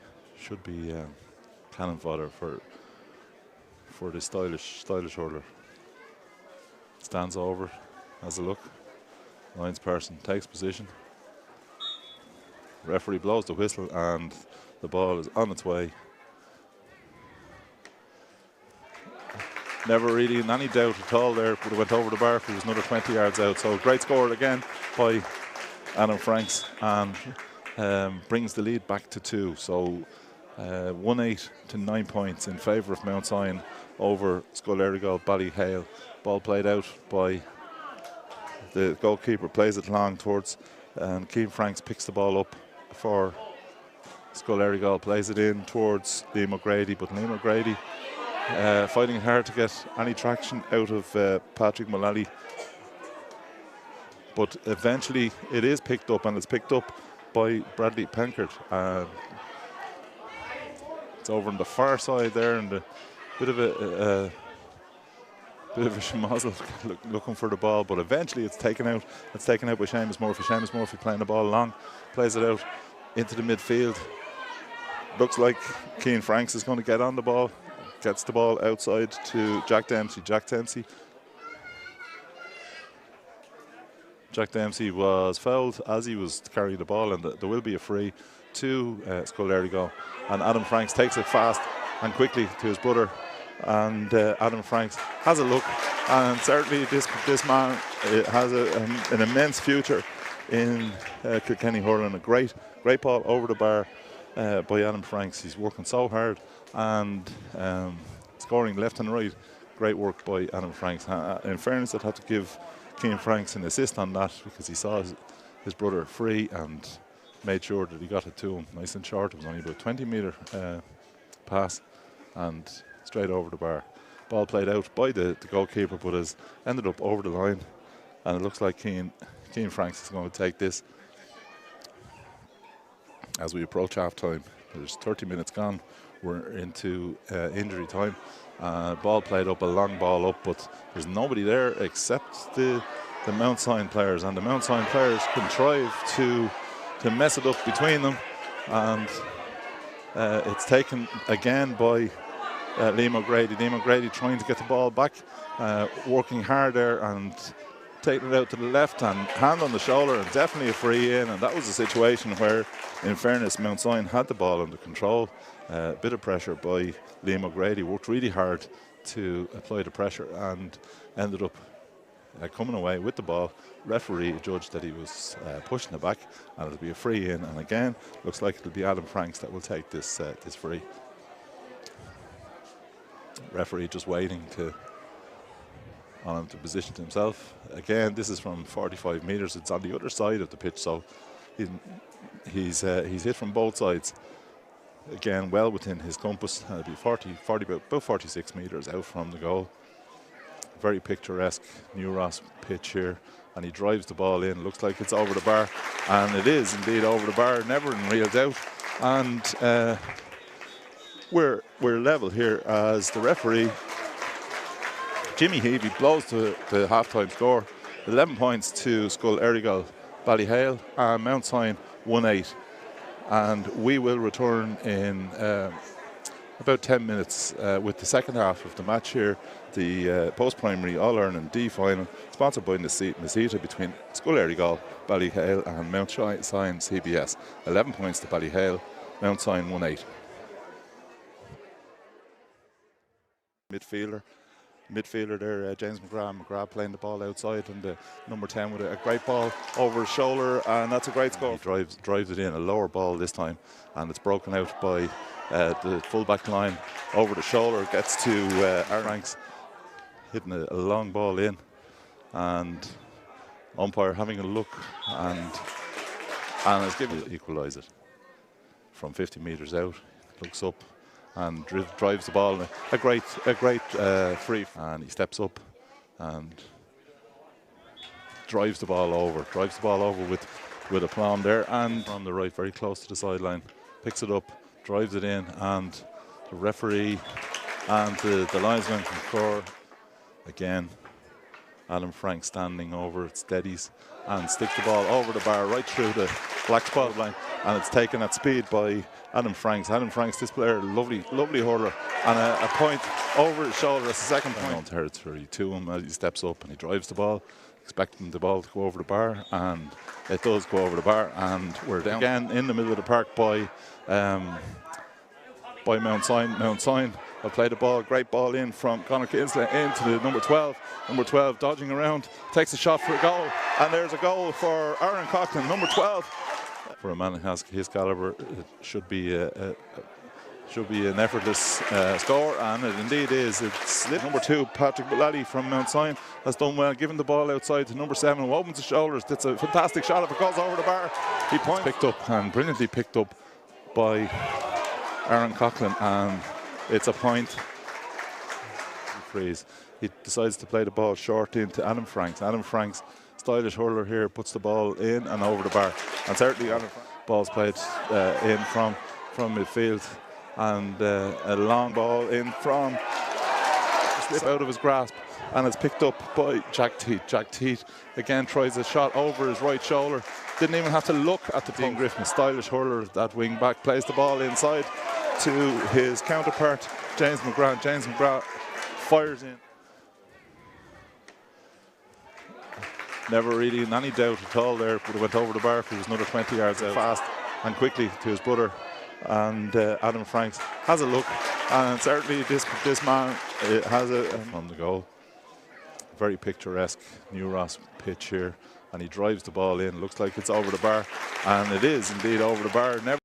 cannon fodder for the stylish hurler. Stands over, has a look. Lines person takes position. Referee blows the whistle and the ball is on its way. Never really in any doubt at all there, but it went over the bar. It was another 20 yards out. So great score again by Adam Franks and brings the lead back to 2. So 1-8 to 9 points in favour of Mount Sion over Scoil Aireagal Ballyhale. Ball played out by the goalkeeper, plays it long towards, and Keane Franks picks the ball up for Scoil Aireagal, plays it in towards Liam O'Grady, but Liam O'Grady fighting it hard to get any traction out of Patrick Mullally. But eventually it is picked up, and it's picked up by Bradley Penkert. It's over on the far side there, and a bit of a schmozzle looking for the ball, but eventually it's taken out. It's taken out by Seamus Murphy. Seamus Murphy playing the ball long, plays it out into the midfield. Looks like Keane Franks is going to get on the ball, gets the ball outside to Jack Dempsey. Jack Dempsey was fouled as he was carrying the ball, and there will be a free to Scoil Aireagal. And Adam Franks takes it fast and quickly to his brother. And Adam Franks has a look, and certainly this man has an immense future in Kilkenny hurling. A great ball over the bar by Adam Franks. He's working so hard and scoring left and right. Great work by Adam Franks. In fairness, I'd have to give Keane Franks an assist on that, because he saw his brother free and made sure that he got it to him nice and short. It was only about a 20-metre pass and straight over the bar. Ball played out by the goalkeeper, but has ended up over the line, and it looks like Keane Franks is going to take this as we approach half time. There's 30 minutes gone. We're into injury time. Ball played up, a long ball up, but there's nobody there except the Mount Sion players, and the Mount Sion players contrive to mess it up between them, and it's taken again by Liam O'Grady. Liam O'Grady trying to get the ball back, working hard there and taking it out to the left hand on the shoulder, and definitely a free in. And that was a situation where, in fairness, Mount Sion had the ball under control. A bit of pressure by Liam O'Grady, worked really hard to apply the pressure and ended up coming away with the ball. Referee judged that he was pushing it back, and it'll be a free in. And again, looks like it'll be Adam Franks that will take this free. Referee just waiting on him to position himself. Again, this is from 45 metres. It's on the other side of the pitch, so he's hit from both sides. Again, well within his compass. It'll be about 46 metres out from the goal. Very picturesque New Ross pitch here, and he drives the ball in. Looks like it's over the bar, and it is indeed over the bar. Never in real doubt. And we're level here as the referee Jimmy Heavey blows the half-time score. 11 points to Scoil Aireagal Ballyhale, and Mount Sion 1-8. And we will return in about 10 minutes with the second half of the match here, the post-primary All-Ireland D final, sponsored by Masita, between Scoil Aireagal Ballyhale and Mount Sion CBS. 11 points to Ballyhale, Mount Sion 1-8. Midfielder there, James McGrath playing the ball outside, and the number 10 with a great ball over his shoulder, and that's a great score. He drives it in, a lower ball this time, and it's broken out by the full back line over the shoulder, gets to Franks. hitting a long ball in, and umpire having a look and has given it, equalise it from 50 metres out. Looks up and drives the ball. A great free, and he steps up and drives the ball over with aplomb there, and from the right, very close to the sideline, picks it up, drives it in, and the referee and the linesman confer. Again, Adam Frank standing over it, steadies and sticks the ball over the bar right through the black spot line, and it's taken at speed by Adam Franks. Adam Franks, this player, lovely hurler, and a point over his shoulder. That's the second point on territory to him as he steps up and he drives the ball, expecting the ball to go over the bar, and it does go over the bar, and we're down again in the middle of the park by Mount Sion. Mount Sion will play the ball, great ball in from Conor Kinsley into the number 12. Number 12 dodging around, takes a shot for a goal, and there's a goal for Aaron Coughlin, number 12. For a man who has his calibre, it should be an effortless score, and it indeed is. It's number 2, Patrick Mullally from Mount Sion, has done well, giving the ball outside to number 7, who opens his shoulders. That's a fantastic shot. If it goes over the bar, he points. Picked up, and brilliantly picked up by Aaron Coughlin, and it's a point. Freeze. He decides to play the ball short into Adam Franks. Adam Franks, stylish hurler here, puts the ball in and over the bar. And certainly Adam Franks, ball's played in from midfield, and a long ball in from slip out of his grasp, and it's picked up by Jack Teat. Jack Teat again tries a shot over his right shoulder. Didn't even have to look at the Dean Griffin, stylish hurler, that wing back, plays the ball inside to his counterpart, James McGrath. James McGrath fires in. Never really in any doubt at all there, but it went over the bar. It was another 20 yards out, fast and quickly to his brother. And Adam Franks has a look, and certainly this man has a from the goal. Very picturesque New Ross pitch here, and he drives the ball in. Looks like it's over the bar, and it is indeed over the bar. Never.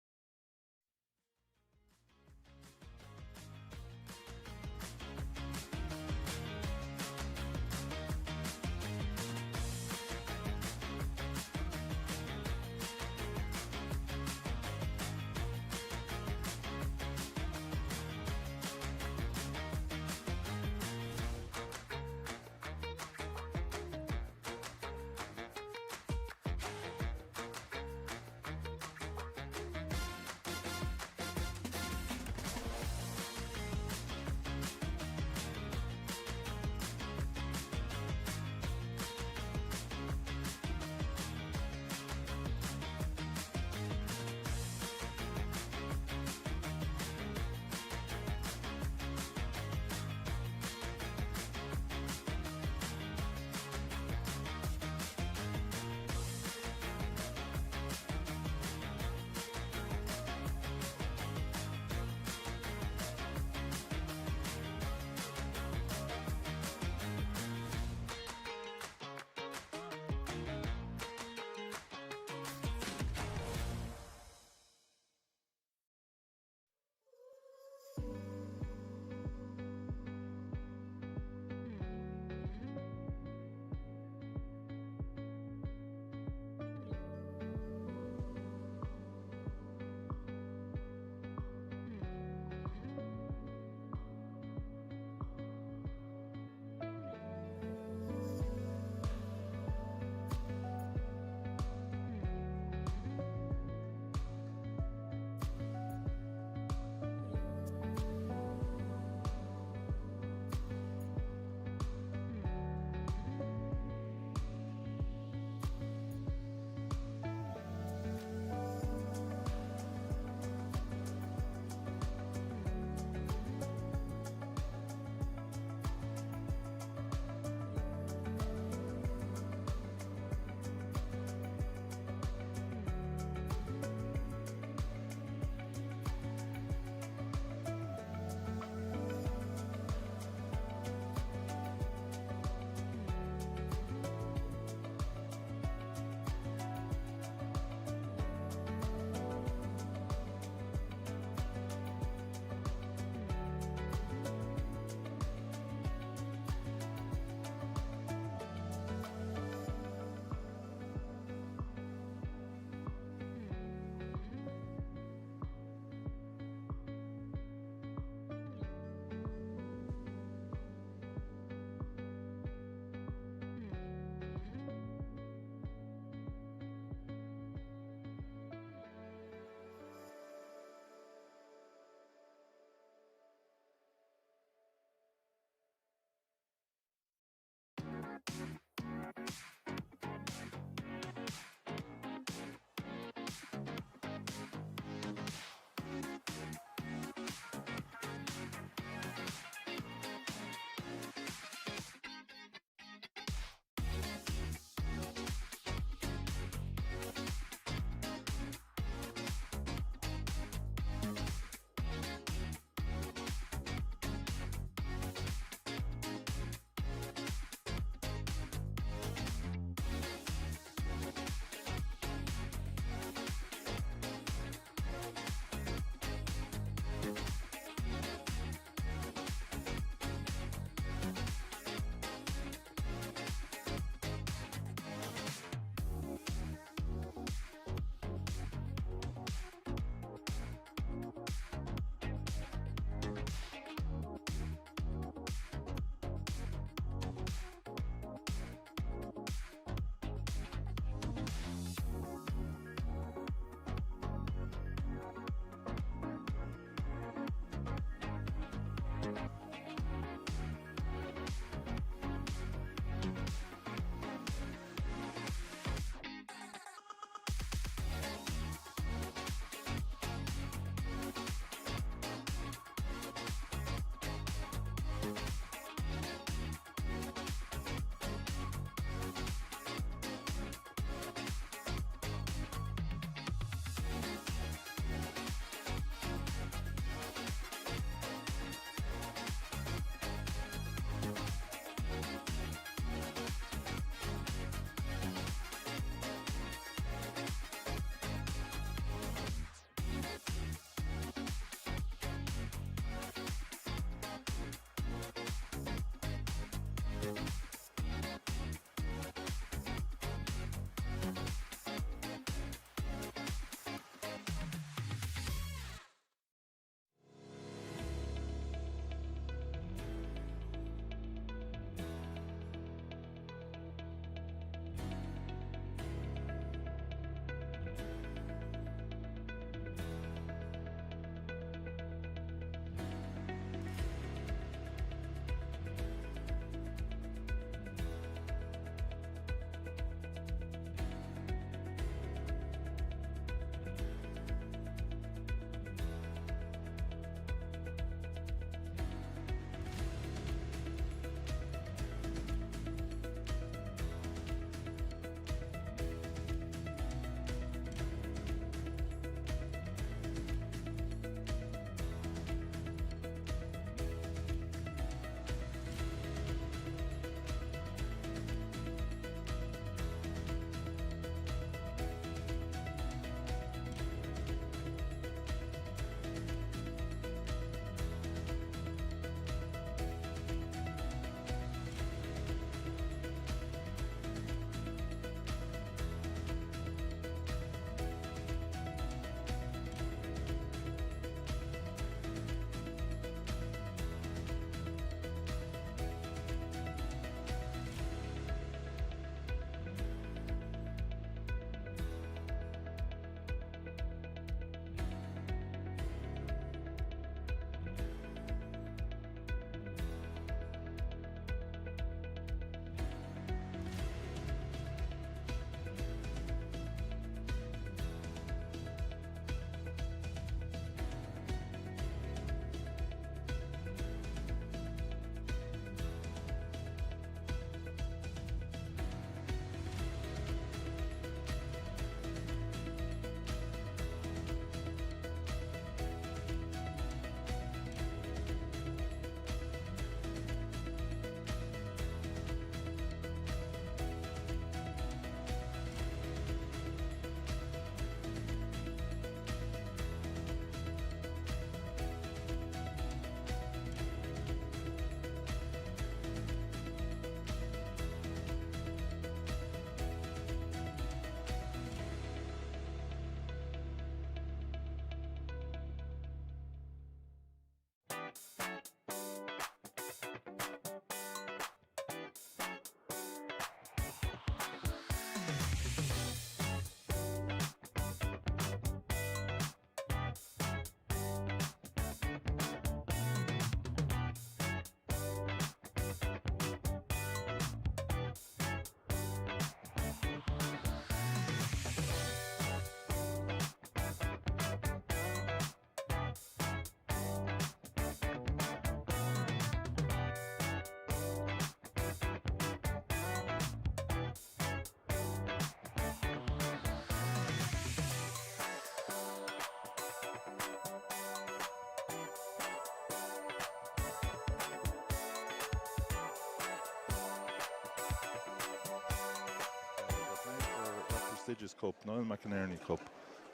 prestigious cup, Niall McInerney Cup,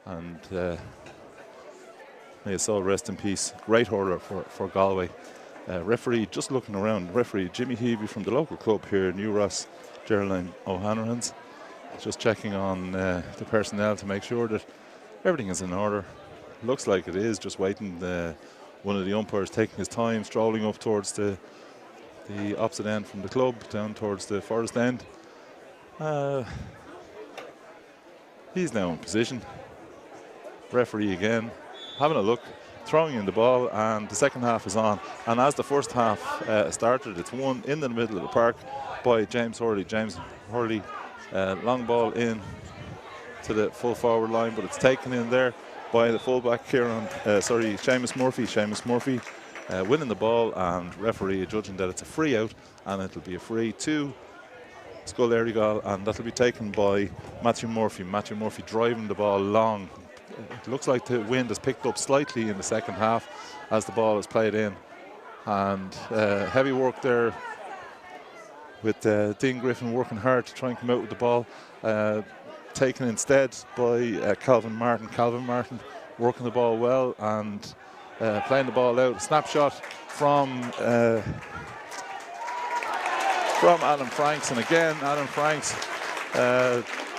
and may his soul rest in peace. Great hurler for Galway. Referee, just looking around, referee Jimmy Heavey from the local club here, New Ross, Geraldine O'Hanrahan's, just checking on the personnel to make sure that everything is in order. Looks like it is, just waiting. One of the umpires taking his time, strolling up towards the opposite end from the club, down towards the forest end. He's now in position. Referee again, having a look, throwing in the ball, and the second half is on. And as the first half started, it's won in the middle of the park by James Hurley. James Hurley, long ball in to the full forward line, but it's taken in there by the fullback Seamus Murphy. Seamus Murphy winning the ball, and referee judging that it's a free out, and it'll be a free to Scoil Aireagal, and that'll be taken by Matthew Murphy. Matthew Murphy driving the ball long. It looks like the wind has picked up slightly in the second half as the ball is played in, and heavy work there with Dean Griffin working hard to try and come out with the ball. Taken instead by Calvin Martin. Calvin Martin working the ball well and playing the ball out. A snapshot from Adam Franks, and again Adam Franks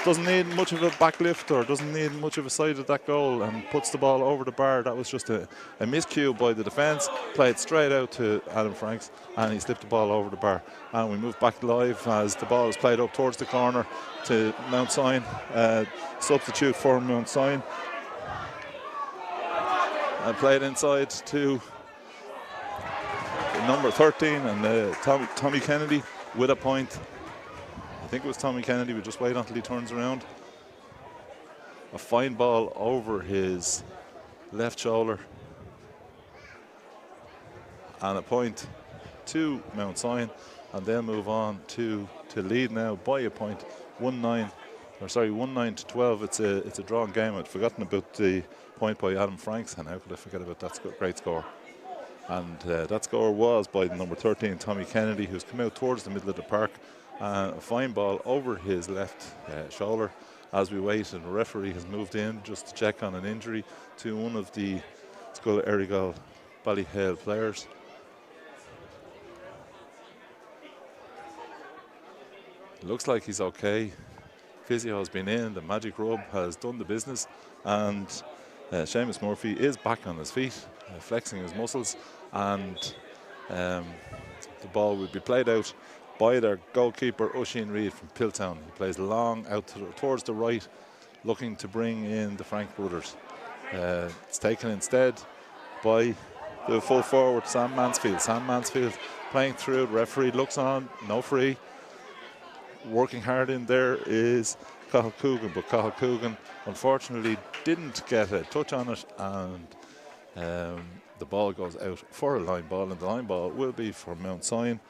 doesn't need much of a backlift or doesn't need much of a side of that goal, and puts the ball over the bar. That was just a miscue by the defence, played straight out to Adam Franks, and he slipped the ball over the bar. And we move back live as the ball is played up towards the corner to Mount Sion, substitute for Mount Sion, and played inside to number 13 and Tommy Kennedy with a point. I think it was Tommy Kennedy. We just wait until he turns around. A fine ball over his left shoulder, and a point to Mount Sion, and they'll move on to lead now by a point, 19 to 12. It's a drawn game. I'd forgotten about the point by Adam Franks, and how could I forget about that great score? And that score was by the number 13 Tommy Kennedy, who's come out towards the middle of the park. A fine ball over his left shoulder as we wait, and the referee has moved in just to check on an injury to one of the Scoil Aireagal Ballyhale players. Looks like he's okay. Physio has been in, the magic rub has done the business, and Seamus Murphy is back on his feet, flexing his muscles, and the ball will be played out by their goalkeeper Oisin Reid from Piltown. He plays long out towards the right, looking to bring in the Frank brothers. It's taken instead by the full forward Sam Mansfield. Sam Mansfield playing through it. Referee looks on, no free. Working hard in there is Cathal Coogan, but Cathal Coogan unfortunately didn't get a touch on it, and the ball goes out for a line ball, and the line ball will be for Mount Sion.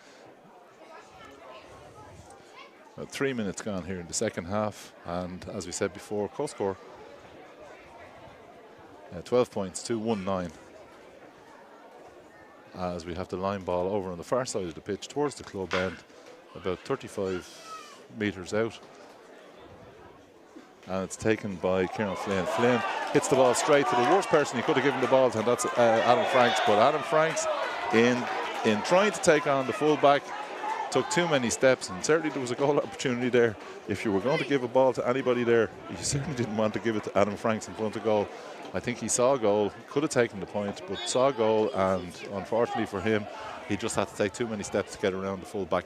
About 3 minutes gone here in the second half, and as we said before, co-score 12 points to 1-9, as we have the line ball over on the far side of the pitch towards the club end, about 35 metres out, and it's taken by Kieran Flynn. Flynn hits the ball straight to the worst person he could have given the ball to, and that's Adam Franks. But Adam Franks, in trying to take on the fullback, took too many steps, and certainly there was a goal opportunity there. If you were going to give a ball to anybody there, you certainly didn't want to give it to Adam Franks in front of goal. I think he saw a goal, could have taken the point, but saw a goal, and unfortunately for him, he just had to take too many steps to get around the fullback.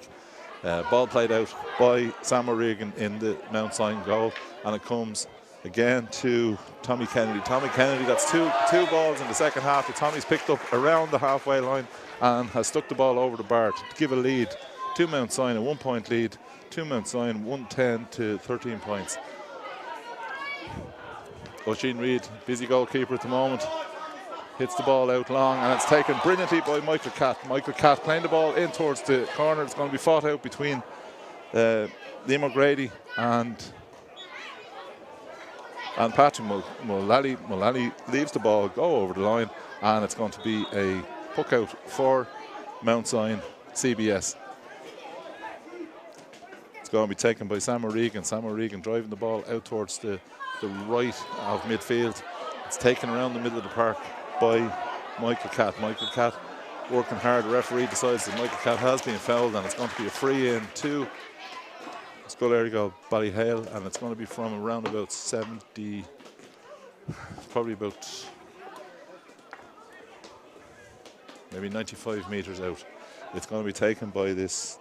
Ball played out by Sam O'Regan in the Mount Sion goal, and it comes again to Tommy Kennedy. Tommy Kennedy, that's two balls in the second half that Tommy's picked up around the halfway line and has stuck the ball over the bar to give a lead to Mount Sion, a 1 point lead to Mount Sion, 110 to 13 points. Oisin Reid, busy goalkeeper at the moment, hits the ball out long, and it's taken brilliantly by Michael Catt. Michael Catt playing the ball in towards the corner. It's going to be fought out between Liam O'Grady and Patrick Mullally. Mullally leaves the ball, go over the line, and it's going to be a puck out for Mount Sion CBS. It's going to be taken by Sam O'Regan. Sam O'Regan driving the ball out towards the right of midfield. It's taken around the middle of the park by Michael Catt. Michael Catt working hard. The referee decides that Michael Catt has been fouled, and it's going to be a free in to Scoil Aireagal Ballyhale, and it's going to be from around about 70, probably about maybe 95 metres out. It's going to be taken by this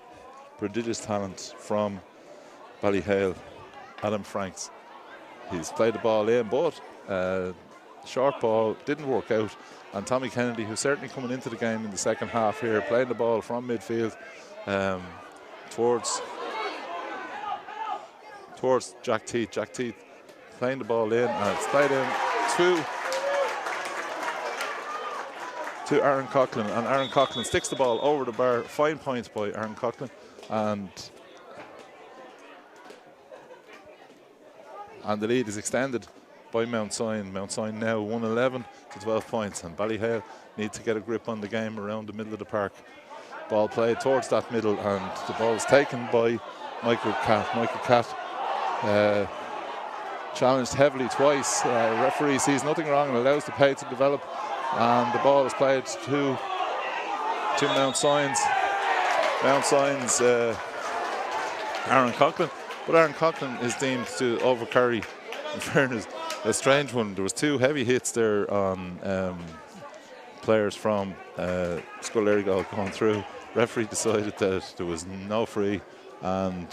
prodigious talent from Ballyhale, Adam Franks. He's played the ball in, but short ball didn't work out. And Tommy Kennedy, who's certainly coming into the game in the second half here, playing the ball from midfield towards Jack Teeth. Jack Teeth playing the ball in, and it's played in to Aaron Coughlin, and Aaron Coughlin sticks the ball over the bar. Fine points by Aaron Coughlin, and the lead is extended by Mount Sion. Mount Sion now 111 to 12 points, and Ballyhale need to get a grip on the game around the middle of the park. Ball played towards that middle, and the ball is taken by Michael Catt. Michael Catt challenged heavily twice. Referee sees nothing wrong and allows the play to develop, and the ball is played to Mount Sion's Aaron Coughlin, but Aaron Coughlin is deemed to overcarry. In fairness, a strange one. There was two heavy hits there on players from Scoil Aireagal going through. Referee decided that there was no free and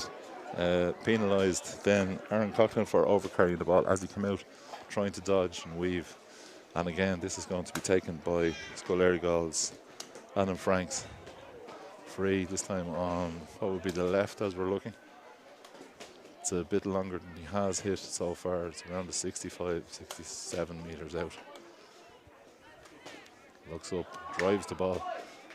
penalised then Aaron Coughlin for overcarrying the ball as he came out trying to dodge and weave. And again, this is going to be taken by Scoil Aireagal's Adam Franks. Free this time on what would be the left as we're looking. It's a bit longer than he has hit so far. It's around the 65, 67 metres out. Looks up, drives the ball.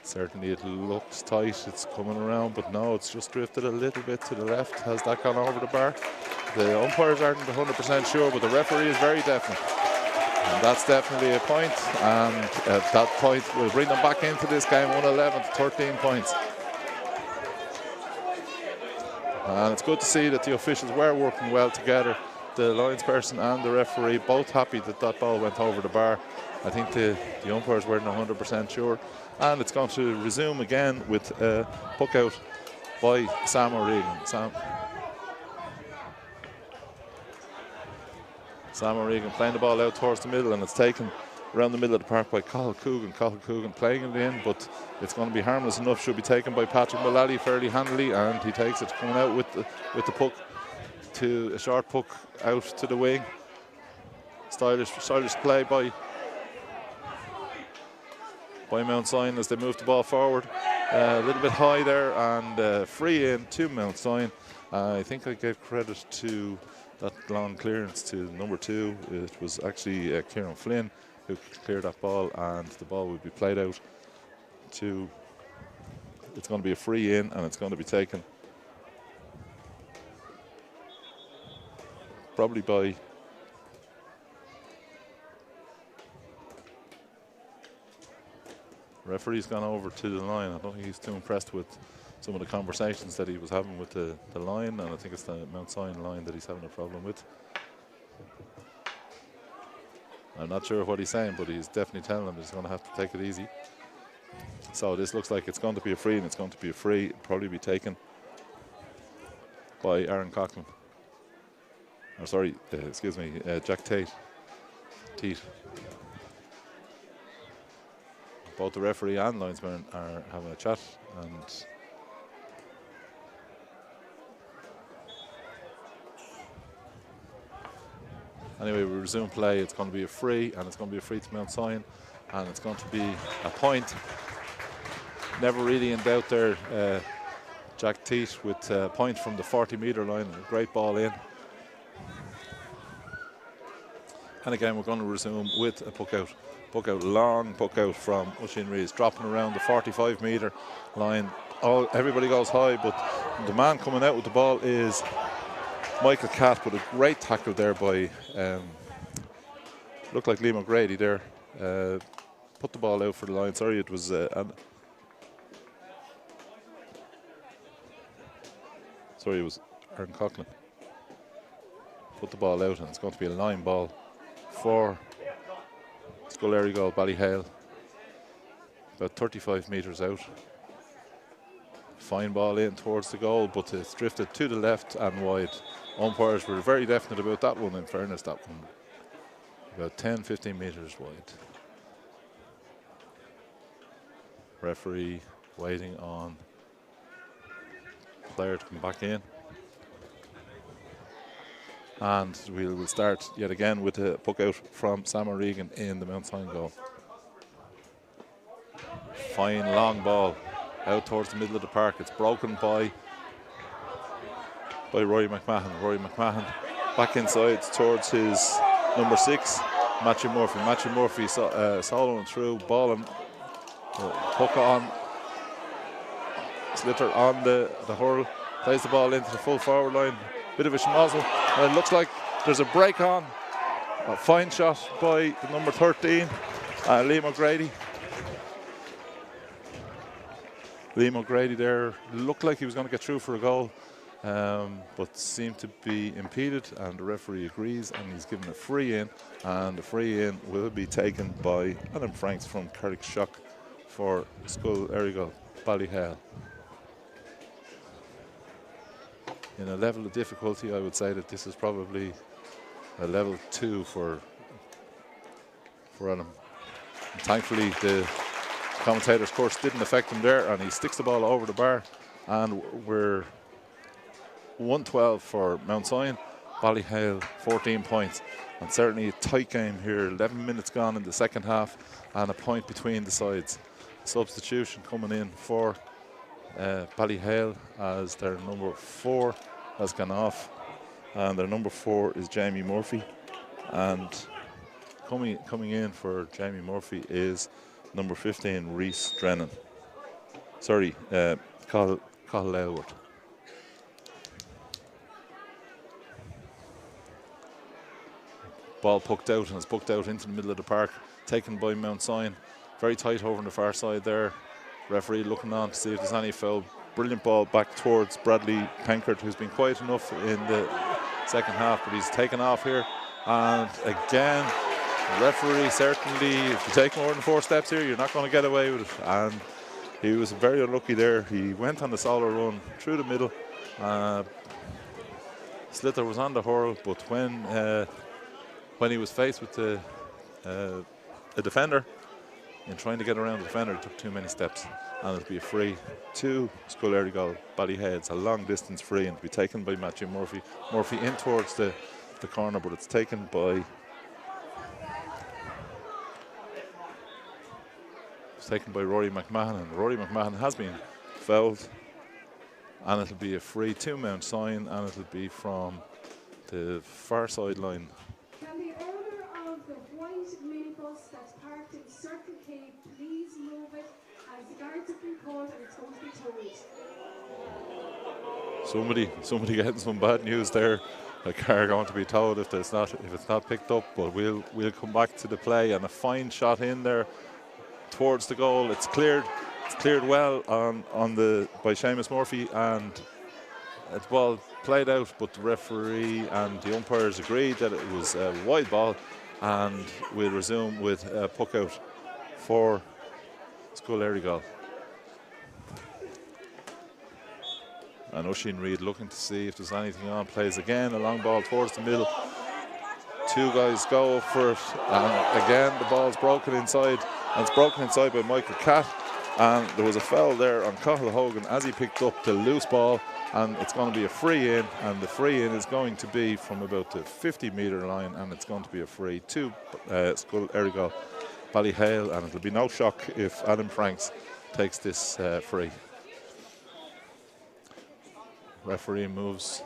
Certainly it looks tight, it's coming around, but no, it's just drifted a little bit to the left. Has that gone over the bar? The umpires aren't 100% sure, but the referee is very definite. And that's definitely a point, and that point will bring them back into this game, 111 to 13 points. And it's good to see that the officials were working well together. The linesperson and the referee both happy that that ball went over the bar. I think the umpires weren't 100% sure. And it's going to resume again with a puck out by Sam O'Regan. Sam O'Regan playing the ball out towards the middle, and it's taken around the middle of the park by Cathal Coogan. Cathal Coogan playing it in, but it's going to be harmless enough. Should be taken by Patrick Mullally fairly handily, and he takes it, coming out with the puck to a short puck out to the wing. Stylish play by Mount Sion as they move the ball forward. A little bit high there, and free in to Mount Sion. I think I gave credit to that long clearance to number 2. It was actually Kieran Flynn who cleared that ball, and the ball would be played out to, it's going to be a free in, and it's going to be taken probably by referee's gone over to the line. I don't think he's too impressed with some of the conversations that he was having with the line, and I think it's the Mount Sion line that he's having a problem with. I'm not sure what he's saying, but he's definitely telling him he's going to have to take it easy. So this looks like it's going to be a free, and it's going to be a free. It'll probably be taken by Aaron Coughlin. Or sorry, excuse me, Jack Teat. Both the referee and linesman are having a chat, and anyway, we resume play. It's going to be a free, and it's going to be a free to Mount Sion, and it's going to be a point. Never really in doubt there. Jack Teat with a point from the 40-metre line, a great ball in. And again, we're going to resume with a puck out. Long puck out from Oisin Rees, dropping around the 45-metre line. Everybody goes high, but the man coming out with the ball is Michael Catt, but a great tackle there by, looked like Liam O'Grady there. Put the ball out for the line. Sorry, it was Coughlin. Put the ball out, and it's going to be a line ball for Scoil Aireagal Ballyhale. About 35 metres out. Fine ball in towards the goal, but it's drifted to the left and wide. Umpires were very definite about that one, in fairness, that one. About 10-15 metres wide. Referee waiting on player to come back in. And we will start yet again with a puck out from Sam O'Regan in the Mount Sion goal. Fine long ball out towards the middle of the park. It's broken by Rory McMahon. Rory McMahon back inside towards his number 6, Matthew Murphy. Matthew Murphy soloing through, ball and puck on, Slitter on the hurl, plays the ball into the full forward line. Bit of a schmozzle, and it looks like there's a break on. A fine shot by the number 13, Liam O'Grady. Liam O'Grady there looked like he was going to get through for a goal, but seemed to be impeded, and the referee agrees, and he's given a free in, and the free in will be taken by Adam Franks from Carrickshock for Scoil Aireagal Ballyhale. In a level of difficulty, I would say that this is probably a level 2 for Adam. And thankfully, the commentator's course didn't affect him there, and he sticks the ball over the bar, and we're 112 for Mount Sion, Ballyhale 14 points, and certainly a tight game here. 11 minutes gone in the second half, and a point between the sides. Substitution coming in for Ballyhale as their number 4 has gone off, and their number 4 is Jamie Murphy, and coming in for Jamie Murphy is number 15 Reese Drennan. Sorry, Cathal Elwood. Ball pucked out, and it's pucked out into the middle of the park, taken by Mount Sion. Very tight over on the far side there. Referee looking on to see if there's any foul. Brilliant ball back towards Bradley Penkert, who's been quiet enough in the second half, but he's taken off here. And again, the referee certainly, if you take more than 4 steps here, you're not going to get away with it. And he was very unlucky there. He went on the solo run through the middle. Slither was on the hurl, but when he was faced with a defender, in trying to get around the defender, it took too many steps, and it'll be a free to Scoil Aireagal Ballyhale. It's a long distance free, and to be taken by Matthew Murphy. Murphy in towards the corner, but it's taken by Rory McMahon, and Rory McMahon has been fouled, and it'll be a free to Mount Sion, and it'll be from the far sideline. Can the owner of the white minibus that's parked in Circle K please move it, as the guards have been called and it's going to be towed? Somebody getting some bad news there. A car going to be towed if it's not picked up, but we'll come back to the play, and a fine shot in there towards the goal. It's cleared well by Seamus Murphy, and it's ball played out, but the referee and the umpires agreed that it was a wide ball, and we'll resume with a puck out for Scoil Aireagal. And Oisin Reid looking to see if there's anything on. Plays again a long ball towards the middle. 2 guys go for it, and again the ball's broken inside, and it's broken inside by Michael Catt, and there was a foul there on Cathal Hogan as he picked up the loose ball, and it's going to be a free in, and the free in is going to be from about the 50-metre line, and it's going to be a free to Scoil Aireagal Ballyhale, and it'll be no shock if Adam Franks takes this free. Referee moves.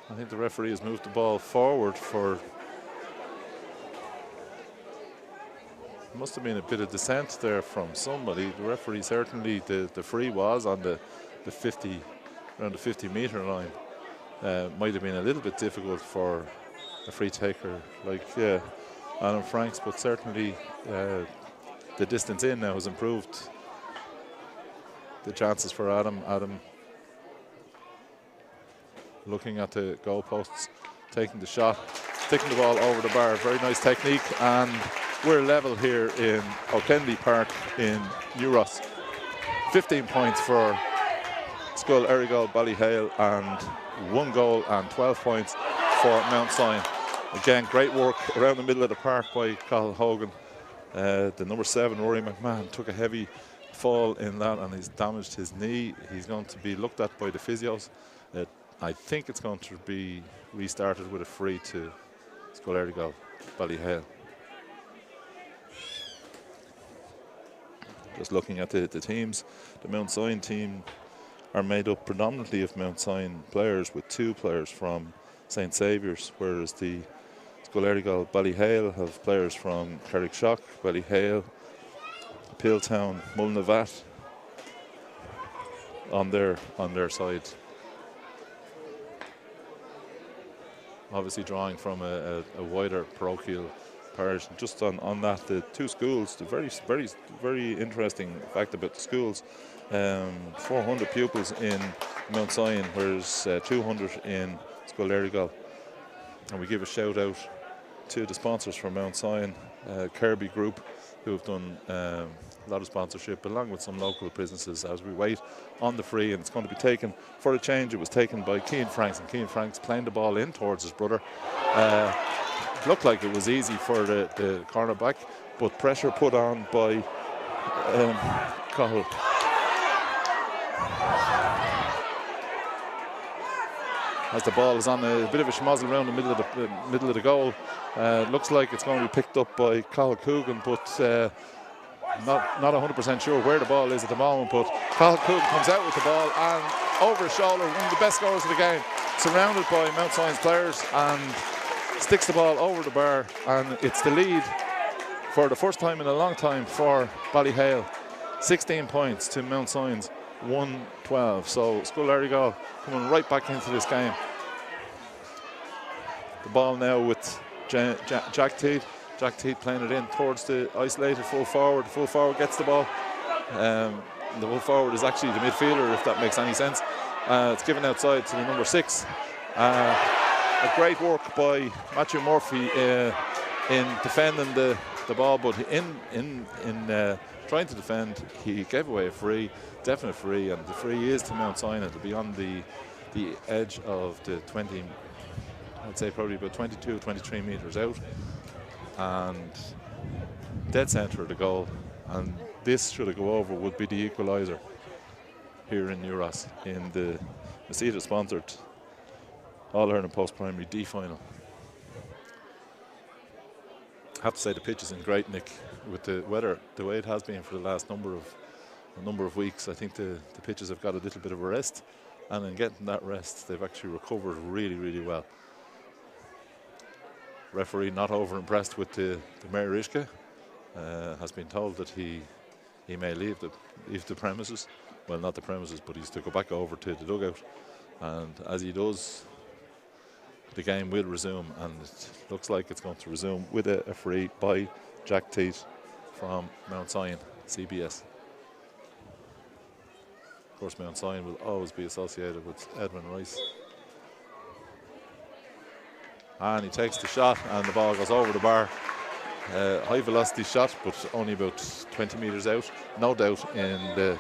I think the referee has moved the ball forward for. Must have been a bit of dissent there from somebody. The referee certainly, the free was on the 50, around the 50-metre line. Might have been a little bit difficult for a free taker like Adam Franks, but certainly the distance in now has improved. the chances for Adam. Adam looking at the goalposts, taking the shot, sticking the ball over the bar. Very nice technique, and we're level here in O'Kennedy Park in New Ross. 15 points for Scoil Aireagal Ballyhale and 1 goal and 12 points for Mount Sion. Again, great work around the middle of the park by Cathal Hogan. The number 7, Rory McMahon, took a heavy fall in that and he's damaged his knee. He's going to be looked at by the physios. I think it's going to be restarted with a free to Scoil Aireagal Ballyhale. Just looking at the teams, the Mount Sion team are made up predominantly of Mount Sion players, with 2 players from St Saviour's, whereas the Scoil Aireagal Ballyhale have players from Carrickshock, Ballyhale, Piltown, Mulnavat on their side. Obviously drawing from a wider parochial parish. Just on that, the 2 schools, the very interesting fact about the schools, 400 pupils in Mount Sion, whereas 200 in Scoil Aireagal. And we give a shout out to the sponsors from Mount Sion, Kirby Group, who have done a lot of sponsorship along with some local businesses as we wait on the free, and it's going to be taken for a change. It was taken by Cian Franks, and Cian Franks playing the ball in towards his brother. Looked like it was easy for the cornerback, but pressure put on by Cathal. As the ball is on a bit of a schmozzle around the middle of the goal. Looks like it's going to be picked up by Cathal Coogan, but not 100% sure where the ball is at the moment. But Cathal Coogan comes out with the ball and over his shoulder, one of the best scorers of the game, surrounded by Mount Sion's players, and sticks the ball over the bar, and it's the lead for the first time in a long time for Ballyhale. 16 points to Mount Sion's 1-12. So Scoil Aireagal coming right back into this game. The ball now with Jack Teed. Jack Teed playing it in towards the isolated full forward. The full forward gets the ball. The full forward is actually the midfielder, if that makes any sense. It's given outside to the number 6. A great work by Matthew Murphy in defending the ball, but in trying to defend, he gave away a free, definite free, and the free is to Mount Sion. It'll be on the edge of the 20, I'd say probably about 22, 23 metres out, and dead centre of the goal. And this, should it go over, would be the equaliser here in New Ross in the Masita sponsored All-Ireland Post-Primary D final. I have to say the pitch is in great nick with the weather the way it has been for the last number of weeks. I think the pitches have got a little bit of a rest, and in getting that rest they've actually recovered really well. Referee not over impressed with the Mayor Ishka, has been told that he may leave the premises. Well, not the premises, but he's to go back over to the dugout, and as he does, the game will resume, and it looks like it's going to resume with a free by Jack Teed from Mount Sion CBS. Of course, Mount Sion will always be associated with Edmund Rice. And he takes the shot, and the ball goes over the bar. High velocity shot, but only about 20 metres out. No doubt in the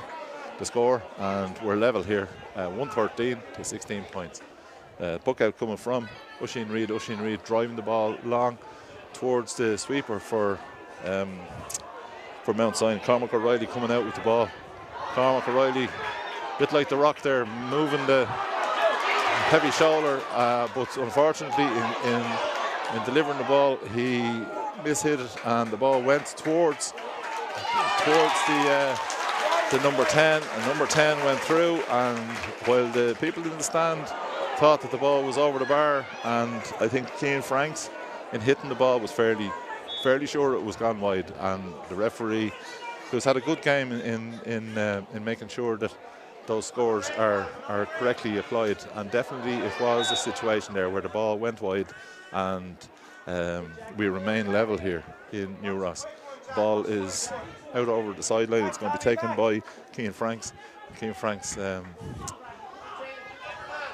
score, and we're level here, 113 to 16 points. Buck out coming from Oisin Reid. Oisin Reid driving the ball long towards the sweeper for Mount Sion. Cormac O'Reilly coming out with the ball. Cormac O'Reilly, a bit like the Rock there, moving the heavy shoulder, but unfortunately in delivering the ball he mishit it, and the ball went towards the number 10, and number 10 went through, and while the people in the stand thought that the ball was over the bar, and I think Cian Franks in hitting the ball was fairly sure it was gone wide, and the referee, who's had a good game in making sure that those scores are correctly applied, and definitely it was a situation there where the ball went wide, and we remain level here in New Ross. The ball is out over the sideline. It's going to be taken by Cian Franks. Keane Franks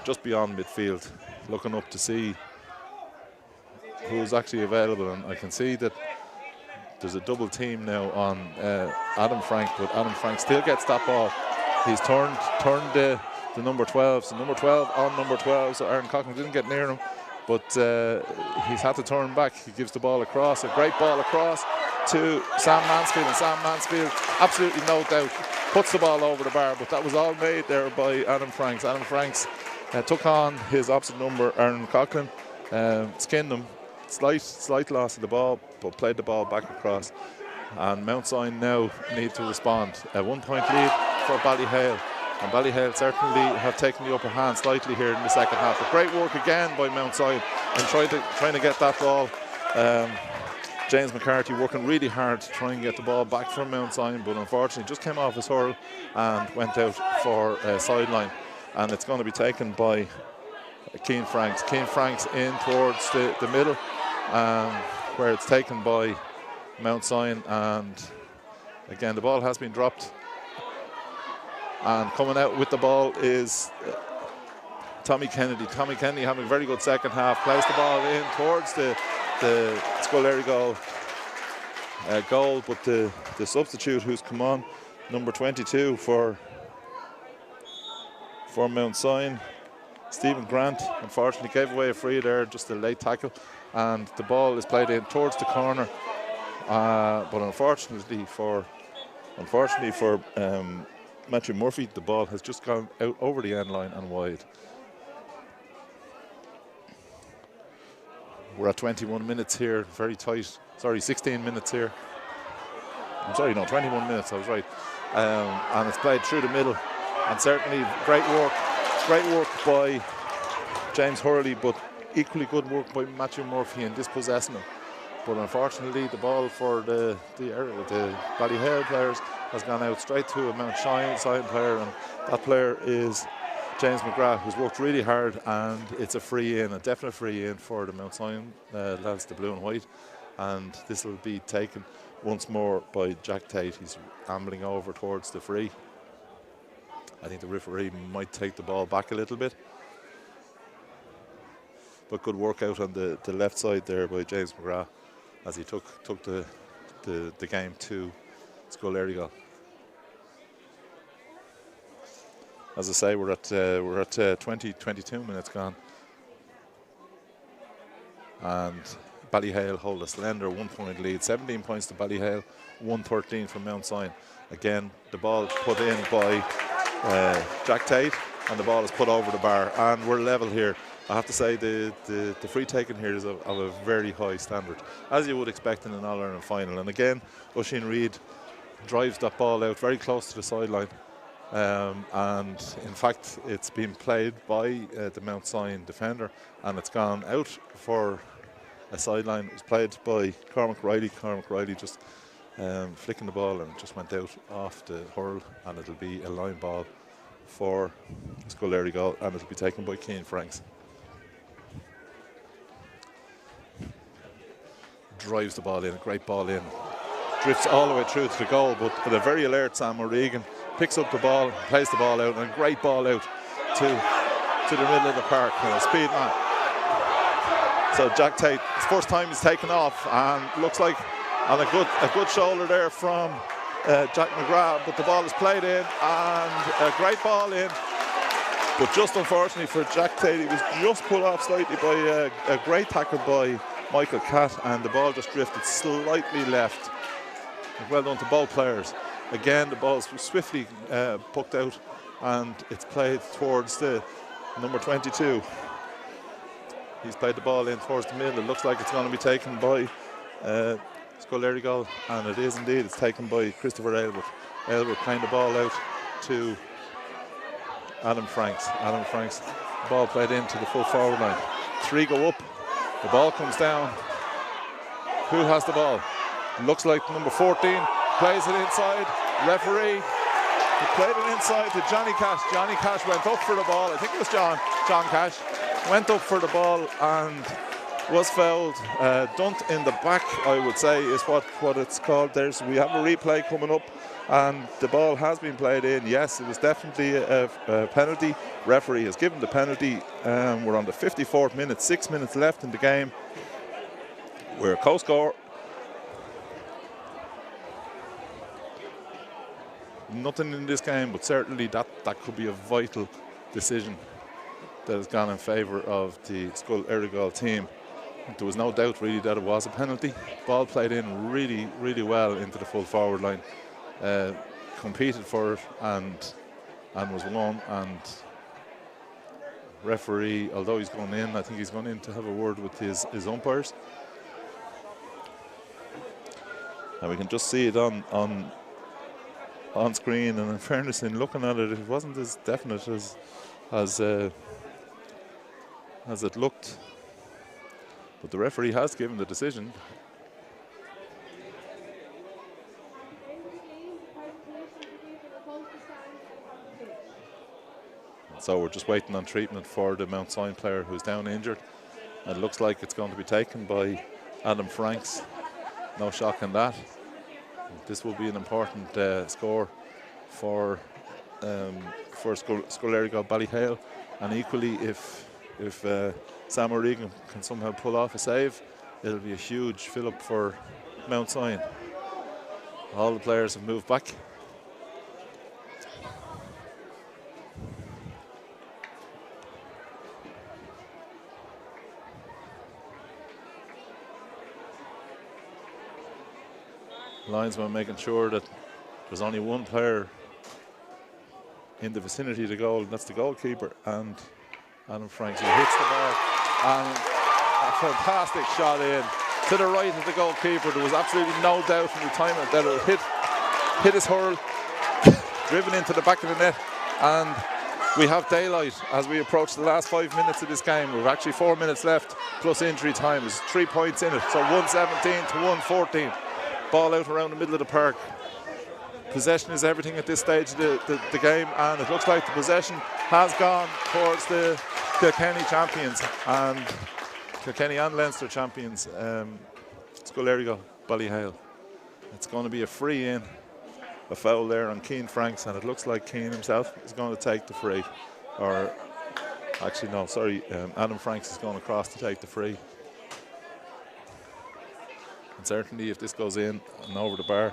just beyond midfield, looking up to see who's actually available, and I can see that there's a double team now on Adam Frank, but Adam Frank still gets that ball. He's turned the number 12, so number 12 on number 12, so Aaron Coughlin didn't get near him, but he's had to turn back. He gives the ball across, a great ball across to Sam Mansfield, and Sam Mansfield, absolutely no doubt, puts the ball over the bar, but that was all made there by Adam Franks. Adam Franks took on his opposite number, Aaron Coughlin, skinned him, slight loss of the ball, but played the ball back across, and Mount Sion now need to respond. A 1 point lead for Ballyhale, and Ballyhale certainly have taken the upper hand slightly here in the second half. But great work again by Mount Sion and trying to get that ball. James McCarthy working really hard to try and get the ball back from Mount Sion, but unfortunately just came off his hurl and went out for a sideline, and it's going to be taken by Keane Franks. Keane Franks in towards the middle, where it's taken by Mount Sion, and again the ball has been dropped, and coming out with the ball is Tommy Kennedy. Tommy Kennedy having a very good second half, plays the ball in towards the Scoil Aireagal goal, but the substitute who's come on, number 22 for Mount Sion, Stephen Grant, unfortunately gave away a free there, just a late tackle, and the ball is played in towards the corner, but unfortunately for Matthew Murphy, the ball has just gone out over the end line and wide. We're at 21 minutes here, very tight. Sorry, 16 minutes here. I'm sorry, no, 21 minutes, I was right. And it's played through the middle, and certainly great work by James Hurley, but equally good work by Matthew Murphy in dispossessing him. But unfortunately, the ball for the Ballyhale players has gone out straight to a Mount Sion player, and that player is James McGrath, who's worked really hard, and it's a free in, a definite free in for the Mount Sion lads, the blue and white, and this will be taken once more by Jack Tate. He's ambling over towards the free. I think the referee might take the ball back a little bit, but good work out on the left side there by James McGrath as he took the game to Scoil Aireagal. As I say, we're at 22 minutes gone, and Ballyhale hold a slender 1 point lead. 17 points to Ballyhale, 113 from Mount Sion. Again, the ball put in by Jack Tate, and the ball is put over the bar, and we're level here. I have to say the free taking here is of a very high standard, as you would expect in an All-Ireland final. And again, Oisin Reid drives that ball out very close to the sideline. And in fact, it's been played by the Mount Sion defender, and it's gone out for a sideline. It was played by Cormac Riley. Cormac Riley just flicking the ball, and just went out off the hurl, and it'll be a line ball for Scoil Aireagal, and it'll be taken by Keane Franks. Drives the ball in, a great ball in, drifts all the way through to the goal, but with a very alert Sam O'Regan picks up the ball, plays the ball out, and a great ball out to the middle of the park. Speed man. So Jack Tate, it's first time he's taken off, and looks like on a good shoulder there from Jack McGrath, but the ball is played in, and a great ball in. But just unfortunately for Jack Tate, he was just pulled off slightly by a great tackle by Michael Catt, and the ball just drifted slightly left. Well done to both players. Again, the ball's swiftly pucked out, and it's played towards the number 22. He's played the ball in towards the middle. It looks like it's going to be taken by Scoil Aireagal, and it is indeed. It's taken by Christopher Aylward. Aylward playing the ball out to Adam Franks. Adam Franks, the ball played into the full forward line. Three go up. The ball comes down. Who has the ball? Looks like number 14 plays it inside. Referee, he played it inside to Johnny Cash. Johnny Cash went up for the ball. I think it was John Cash went up for the ball, and was fouled. Dunt in the back, I would say, is what it's called. We have a replay coming up, and the ball has been played in. Yes, it was definitely a penalty. Referee has given the penalty. We're on the 54th minute, 6 minutes left in the game. We're a co-score. Nothing in this game, but certainly that could be a vital decision that has gone in favour of the Scoil Aireagal team. There was no doubt really that it was a penalty. Ball played in really, really well into the full forward line. Competed for it and was won. And referee, although he's gone in, I think he's gone in to have a word with his umpires. And we can just see it on screen, and in fairness, in looking at it, it wasn't as definite as it looked. But the referee has given the decision. So we're just waiting on treatment for the Mount Sion player who's down injured. It looks like it's going to be taken by Adam Franks. No shock in that. This will be an important score for Scoil Aireagal Ballyhale, and equally if Sam O'Regan can somehow pull off a save, it'll be a huge fill-up for Mount Sion. All the players have moved back. Linesman making sure that there's only one player in the vicinity of the goal, and that's the goalkeeper, and Adam Franks, who hits the ball, and a fantastic shot in to the right of the goalkeeper. There was absolutely no doubt from the time that it would hit his hurl, driven into the back of the net, and we have daylight as we approach the last 5 minutes of this game. We've actually 4 minutes left plus injury time. There's 3 points in it, so 117 to 114. Ball out around the middle of the park. Possession is everything at this stage of the game, and it looks like the possession has gone towards the Kilkenny champions, and Kilkenny and Leinster champions, Scoil Aireagal Ballyhale. It's going to be a free in, a foul there on Cian Franks, and it looks like Cian himself is going to take the free. Or actually no, sorry, Adam Franks is going across to take the free. And certainly if this goes in and over the bar,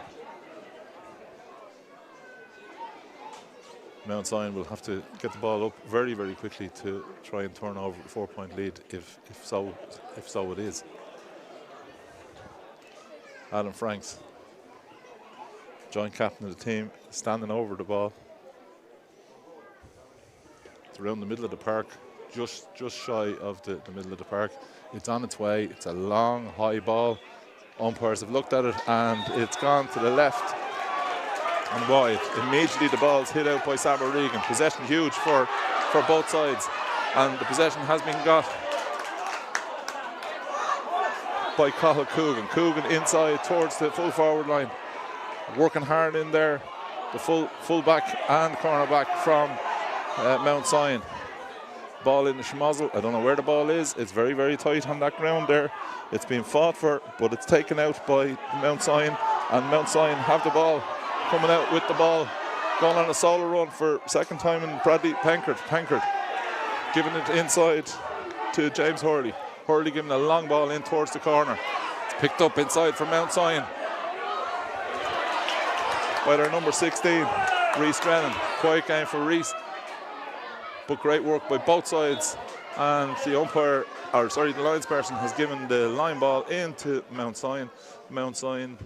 Mount Sion will have to get the ball up very, very quickly to try and turn over the 4-point lead, if so it is. Adam Franks, joint captain of the team, standing over the ball. It's around the middle of the park, just shy of the middle of the park. It's on its way. It's a long, high ball. Umpires have looked at it, and it's gone to the left and wide. Immediately the ball's hit out by Sam O'Regan. Possession huge for both sides, and the possession has been got by Cathal Coogan. Coogan inside towards the full forward line, working hard in there. The full back and corner back from Mount Sion. Ball in the schmozzle. I don't know where the ball is. It's very, very tight on that ground there. It's been fought for, but it's taken out by Mount Sion, and Mount Sion have the ball, coming out with the ball, going on a solo run for second time in Bradley Pankert. Pankert giving it inside to James Hurley. Hurley giving a long ball in towards the corner. It's picked up inside from Mount Sion by their number 16, Reece Drennan. Quiet game for Reece, but great work by both sides. And the umpire, or sorry, the linesperson has given the line ball into Mount Sion. Mount Sion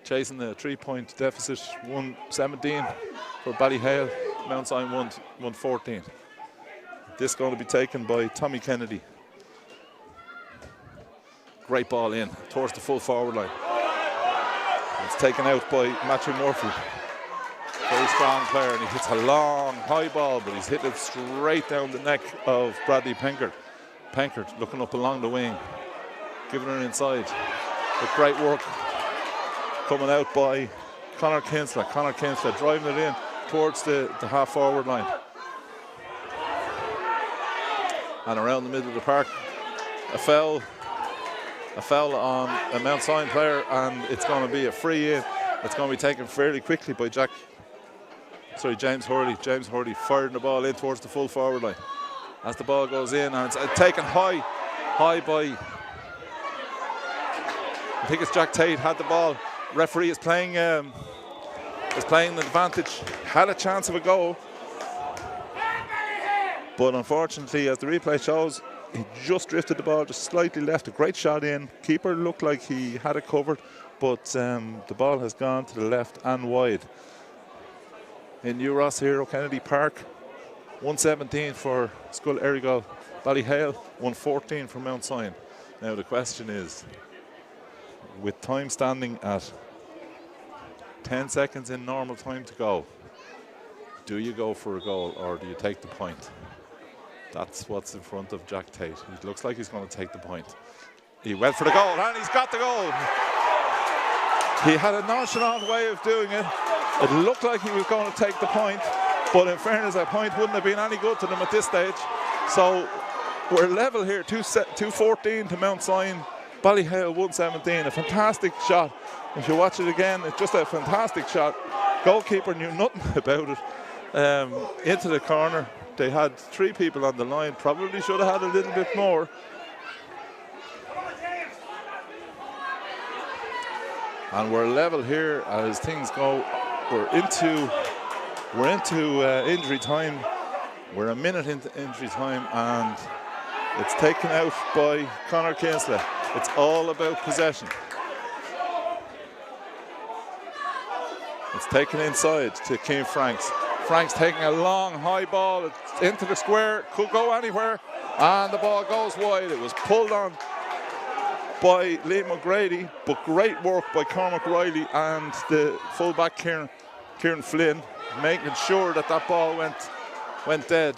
chasing a 3-point deficit, 117 for Ballyhale. Mount Sion 114. This going to be taken by Tommy Kennedy. Great ball in towards the full forward line. It's taken out by Matthew Murphy. Very strong player, and he hits a long, high ball, but he's hit it straight down the neck of Bradley Pankert. Pankert looking up along the wing, giving her inside. But great work coming out by Conor Kinsler. Conor Kinsler driving it in towards the half-forward line. And around the middle of the park, a foul on a Mount Sion player, and it's going to be a free in. It's going to be taken fairly quickly by James Hurley. James Hurley firing the ball in towards the full forward line. As the ball goes in, and it's taken high by, I think it's Jack Tate had the ball. Referee is playing an advantage. Had a chance of a goal, but unfortunately, as the replay shows, he just drifted the ball just slightly left. A great shot in. Keeper looked like he had it covered, but the ball has gone to the left and wide. In New Ross here, O'Kennedy Park, 117 for Scoil Aireagal Ballyhale, 114 for Mount Sion. Now the question is, with time standing at 10 seconds in normal time to go, do you go for a goal or do you take the point? That's what's in front of Jack Tate. It looks like he's going to take the point. He went for the goal and he's got the goal. He had a nonchalant way of doing it. It looked like he was going to take the point, but in fairness, that point wouldn't have been any good to them at this stage. So we're level here, 214 to Mount Sion, Ballyhale 117. A fantastic shot. If you watch it again, it's just a fantastic shot. Goalkeeper knew nothing about it. Into the corner. They had 3 people on the line, probably should have had a little bit more. And we're level here as things go. We're into injury time. We're a minute into injury time, and it's taken out by Conor Kinsley. It's all about possession. It's taken inside to Keane Franks. Franks taking a long high ball. It's into the square, could go anywhere, and the ball goes wide. It was pulled on by Liam O'Grady, but great work by Cormac Riley and the fullback Kieran Flynn, making sure that that ball went dead.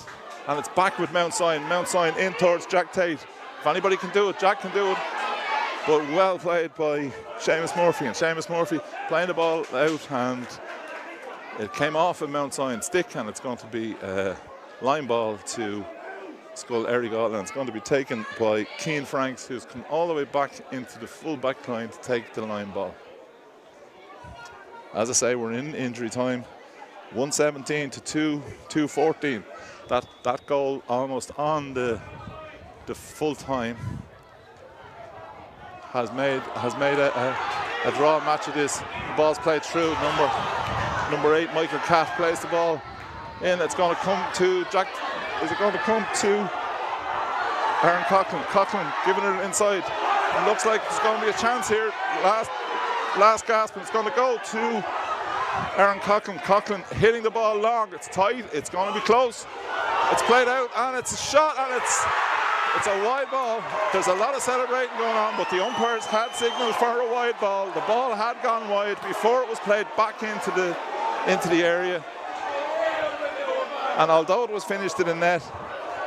And it's back with Mount Sion. Mount Sion in towards Jack Tate. If anybody can do it, Jack can do it. But well played by Seamus Murphy. And Seamus Murphy playing the ball out, and it came off a Mount Sion stick, and it's going to be a line ball to Scoil Aireagal, and it's going to be taken by Keane Franks, who's come all the way back into the full back line to take the line ball. As I say, we're in injury time. 117 to 214. That goal almost on the full time has made a draw match of this. The ball's played through. Number 8, Michael Catt, plays the ball in. It's going to come to Jack. Is it going to come to Aaron Coughlin? Coughlin giving it inside. It looks like there's going to be a chance here. Last gasp, and it's going to go to Aaron Coughlin. Coughlin hitting the ball long. It's tight. It's going to be close. It's played out, and it's a shot, and it's a wide ball. There's a lot of celebrating going on, but the umpires had signaled for a wide ball. The ball had gone wide before it was played back into the area. And although it was finished in the net,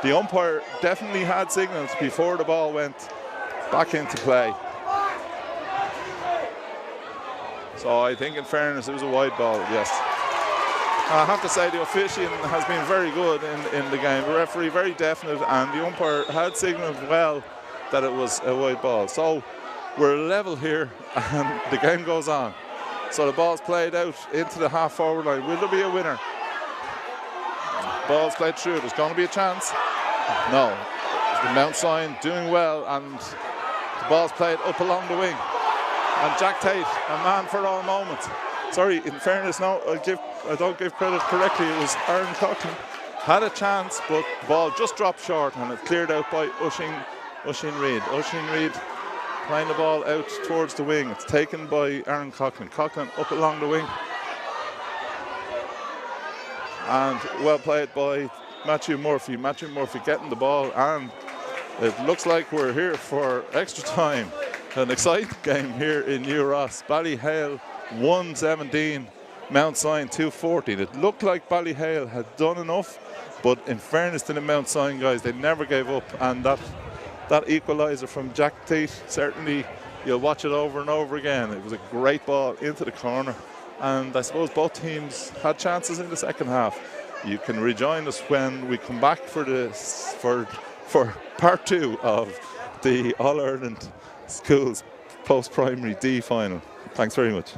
the umpire definitely had signals before the ball went back into play. So I think in fairness it was a wide ball, yes. And I have to say the officiating has been very good in the game. The referee very definite, and the umpire had signalled well that it was a wide ball. So we're level here and the game goes on. So the ball's played out into the half forward line. Will there be a winner? Ball's played through. There's going to be a chance. No. The Mount Sion doing well, and the ball's played up along the wing. And Jack Tate, a man for all moments. Sorry, in fairness, no, I don't give credit correctly. It was Aaron Coughlin. Had a chance, but the ball just dropped short, and it cleared out by Oisin Reid. Oisin Reid playing the ball out towards the wing. It's taken by Aaron Coughlin. Coughlin up along the wing. And well played by Matthew Murphy. Matthew Murphy getting the ball, and it looks like we're here for extra time. An exciting game here in New Ross. Ballyhale 117, Mount Sion 214. It looked like Ballyhale had done enough, but in fairness to the Mount Sion guys, they never gave up, and that equaliser from Jack Tate, certainly you'll watch it over and over again. It was a great ball into the corner. And I suppose both teams had chances in the second half. You can rejoin us when we come back for part 2 of the All-Ireland Schools Post-Primary D final. Thanks very much.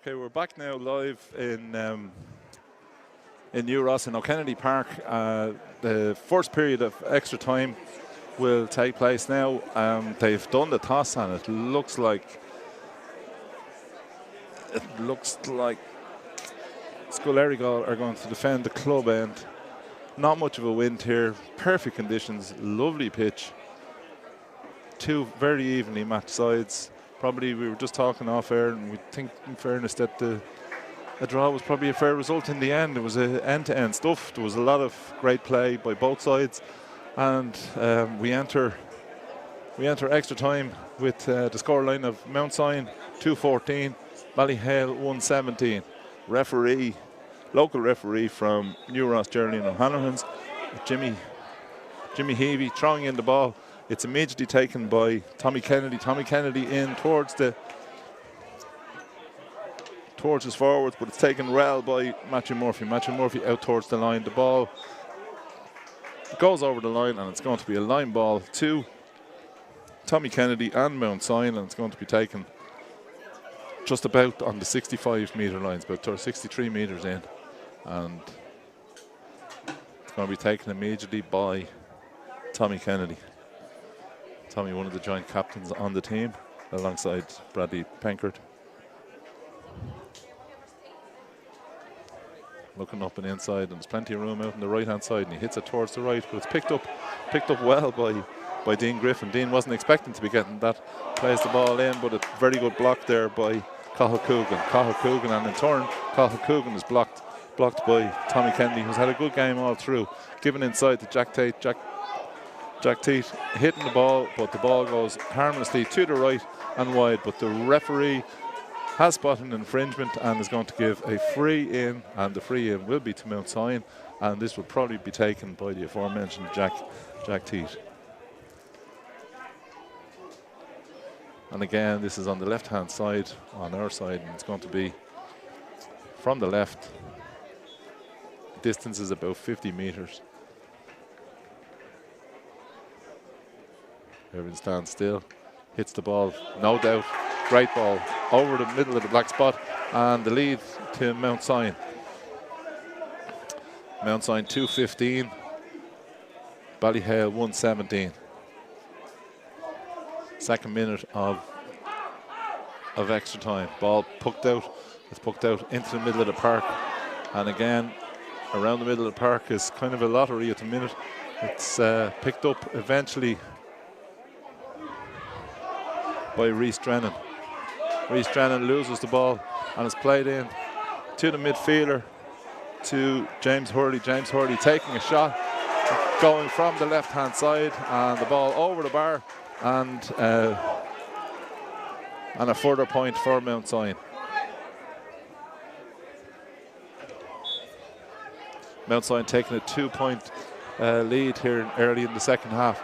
Okay, we're back now live in New Ross in O'Kennedy Park. The first period of extra time will take place now. They've done the toss and it looks like Scoil Aireagal are going to defend the club end. Not much of a wind here, perfect conditions, lovely pitch. Two very evenly matched sides. Probably we were just talking off air, and we think, in fairness, that a draw was probably a fair result in the end. It was end-to-end stuff. There was a lot of great play by both sides, and we enter extra time with the scoreline of Mount Sion 2-14, Ballyhale 1-17. Local referee from New Ross, Geraldine O'Hanlon's, Jimmy Heavey throwing in the ball. It's immediately taken by Tommy Kennedy. Tommy Kennedy in towards his forwards, but it's taken well by Matthew Murphy. Matthew Murphy out towards the line. The ball goes over the line, and it's going to be a line ball to Tommy Kennedy and Mount Sion, and it's going to be taken just about on the 65-metre lines, about 63 metres in, and it's going to be taken immediately by Tommy Kennedy. Tommy, one of the joint captains on the team, alongside Bradley Penkert. Looking up and inside, and there's plenty of room out on the right-hand side, and he hits it towards the right, but it's picked up well by Dean Griffin. Dean wasn't expecting to be getting that. Plays the ball in, but a very good block there by Cathal Coogan, and in turn, Cathal Coogan is blocked by Tommy Kennedy, who's had a good game all through. Given inside to Jack Tate. Jack Tate hitting the ball, but the ball goes harmlessly to the right and wide, but the referee has spotted an infringement and is going to give a free in, and the free in will be to Mount Sion, and this will probably be taken by the aforementioned Jack Tate. And again, this is on the left-hand side, on our side, and it's going to be from the left. Distance is about 50 metres. Everyone stands still, hits the ball, no doubt. Great ball over the middle of the black spot, and the lead to Mount Sion. Mount Sion 2-15, Ballyhale 1-17. Second minute of extra time. Ball pucked out. It's pucked out into the middle of the park, and again around the middle of the park is kind of a lottery at the minute. It's picked up eventually by Rhys Drennan. Rhys Drennan loses the ball and is played in to the midfielder, to James Hurley. James Hurley taking a shot, going from the left-hand side, and the ball over the bar, and a further point for Mount Sion. Mount Sion taking a 2-point lead here early in the second half,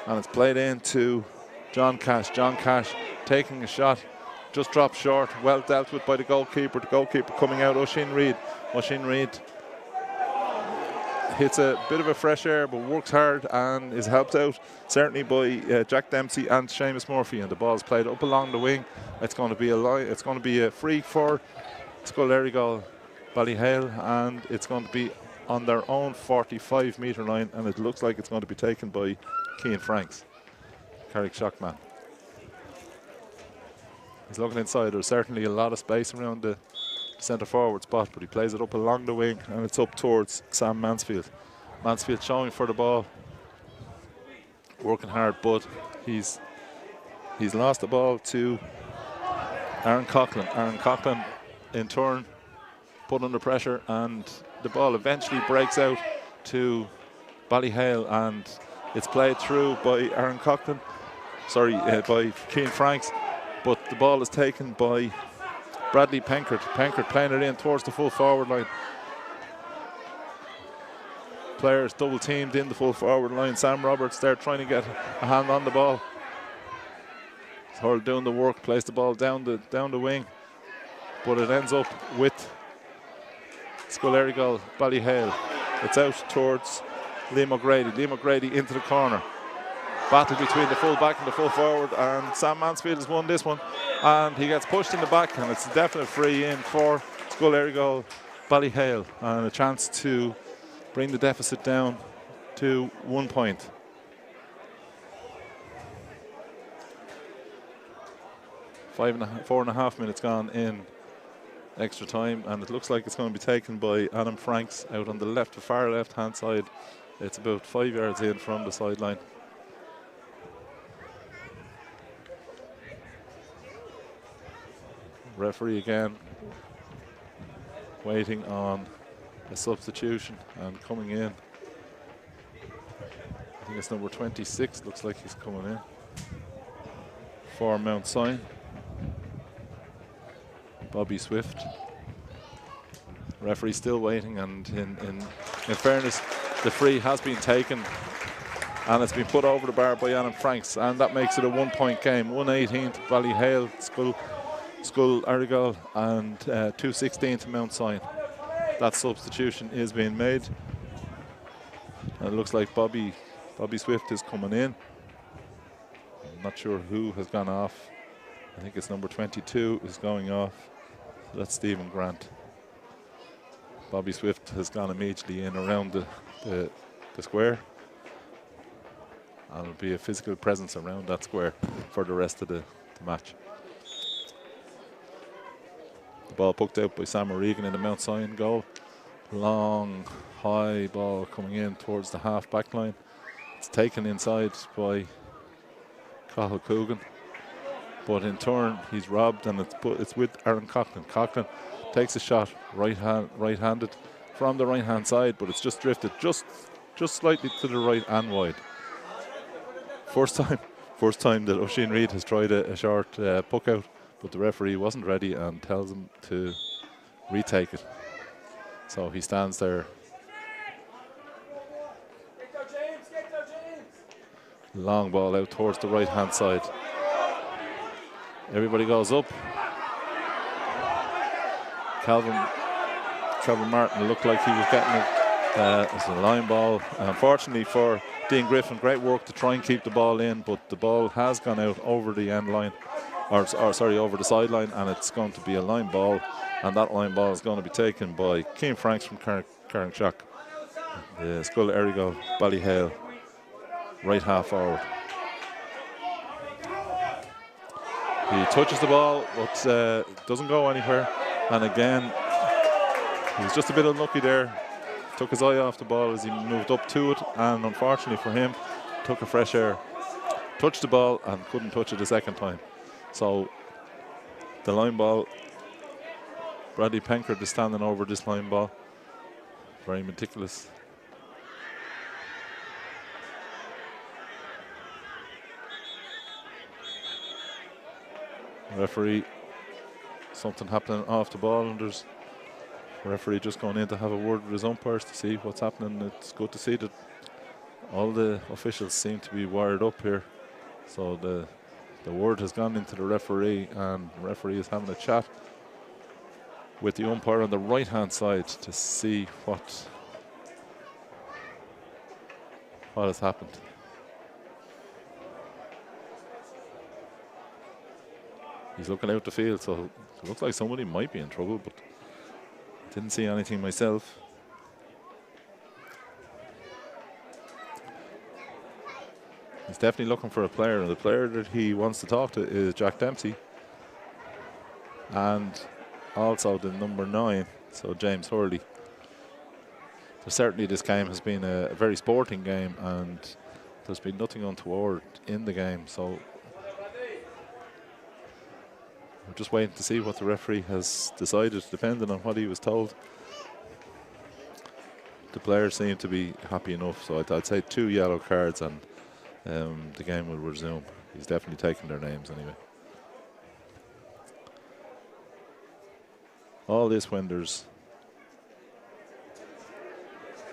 and it's played in to John Cash. John Cash taking a shot, just dropped short, well dealt with by the goalkeeper. The goalkeeper coming out, Oisin Reid. Oisin Reid hits a bit of a fresh air, but works hard and is helped out certainly by Jack Dempsey and Seamus Murphy, and the ball is played up along the wing. It's going to be a free for Scoil Aireagal Ballyhale, and it's going to be on their own 45-metre line, and it looks like it's going to be taken by Cian Franks, Carrick Shockman. He's looking inside. There's certainly a lot of space around the centre forward spot, but he plays it up along the wing, and it's up towards Sam Mansfield. Mansfield showing for the ball, working hard, but he's lost the ball to Aaron Coughlin. Aaron Coughlin in turn put under pressure, and the ball eventually breaks out to Ballyhale, and it's played through by Aaron Coughlin, by Cian Franks, but the ball is taken by Bradley Penkert. Penkert playing it in towards the full forward line. Players double teamed in the full forward line. Sam Roberts there trying to get a hand on the ball. Hurl doing the work, plays the ball down the wing, but it ends up with Scoil Aireagal Ballyhale. It's out towards Liam O'Grady. Liam O'Grady into the corner. Battle between the full back and the full forward, and Sam Mansfield has won this one. and he gets pushed in the back, and it's a definite free in for Scoil Aireagal Ballyhale, and a chance to bring the deficit down to 1 point. Four and a half minutes gone in extra time, and it looks like it's going to be taken by Adam Franks out on the far left hand side. It's about 5 yards in from the sideline. Referee again waiting on a substitution, and coming in, I think it's number 26, looks like he's coming in for Mount Sion, Bobby Swift. Referee still waiting, and in fairness, the free has been taken and it's been put over the bar by Adam Franks, and that makes it a 1 point game. 118 to Ballyhale, Scoil Aireagal, and 216 to Mount Sion. That substitution is being made, and it looks like Bobby Swift is coming in. I'm not sure who has gone off. I think it's number 22 is going off. That's Stephen Grant. Bobby Swift has gone immediately in around the square, and will be a physical presence around that square for the rest of the match. The ball poked out by Sam O'Regan in the Mount Sion goal. Long, high ball coming in towards the half back line. It's taken inside by Cathal Coogan, but in turn he's robbed, and it's with Aaron Coughlin. Coughlin takes a shot right-handed from the right hand side, but it's just drifted just slightly to the right and wide. First time that Oisin Reid has tried a short puck out, but the referee wasn't ready and tells him to retake it. So he stands there. Long ball out towards the right hand side. Everybody goes up. Trevor Martin looked like he was getting it as a line ball. Unfortunately for Dean Griffin, great work to try and keep the ball in, but the ball has gone out over the end line, or sorry, over the sideline, and it's going to be a line ball, and that line ball is going to be taken by Cian Franks from Carrickshock, the Scoil Aireagal Ballyhale right half forward. He touches the ball, but doesn't go anywhere, and again he was just a bit unlucky there. Took his eye off the ball as he moved up to it, and unfortunately for him, took a fresh air, touched the ball and couldn't touch it a second time. So the line ball, Bradley Penkert is standing over this line ball, very meticulous. Referee, something happening off the ball, and there's the referee just going in to have a word with his umpires to see what's happening. It's good to see that all the officials seem to be wired up here. So the word has gone into the referee, and the referee is having a chat with the umpire on the right hand side to see what has happened. He's looking out the field, so it looks like somebody might be in trouble, but didn't see anything myself. He's definitely looking for a player, and the player that he wants to talk to is Jack Dempsey, and also the number 9, so James Hurley. So certainly this game has been a very sporting game, and there's been nothing untoward in the game, so we're just waiting to see what the referee has decided, depending on what he was told. The players seem to be happy enough, so I'd say 2 yellow cards and the game will resume. He's definitely taken their names anyway. All this when there's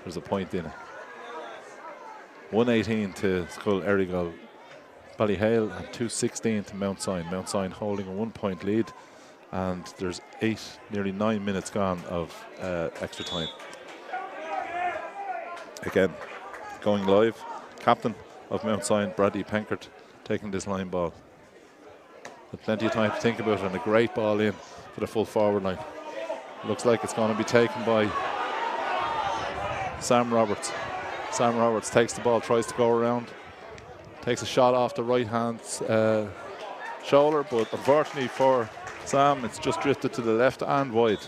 a point in it. 118 to Scoil Aireagal Ballyhale and 216 to Mount Sion. Mount Sion holding a 1 point lead, and there's nearly 9 minutes gone of extra time. Again, going live, captain of Mount Sion, Bradley Penkert, taking this line ball. Had plenty of time to think about it, and a great ball in for the full forward line. Looks like it's going to be taken by Sam Roberts. Sam Roberts takes the ball, tries to go around, takes a shot off the right hand shoulder, but unfortunately for Sam, it's just drifted to the left and wide.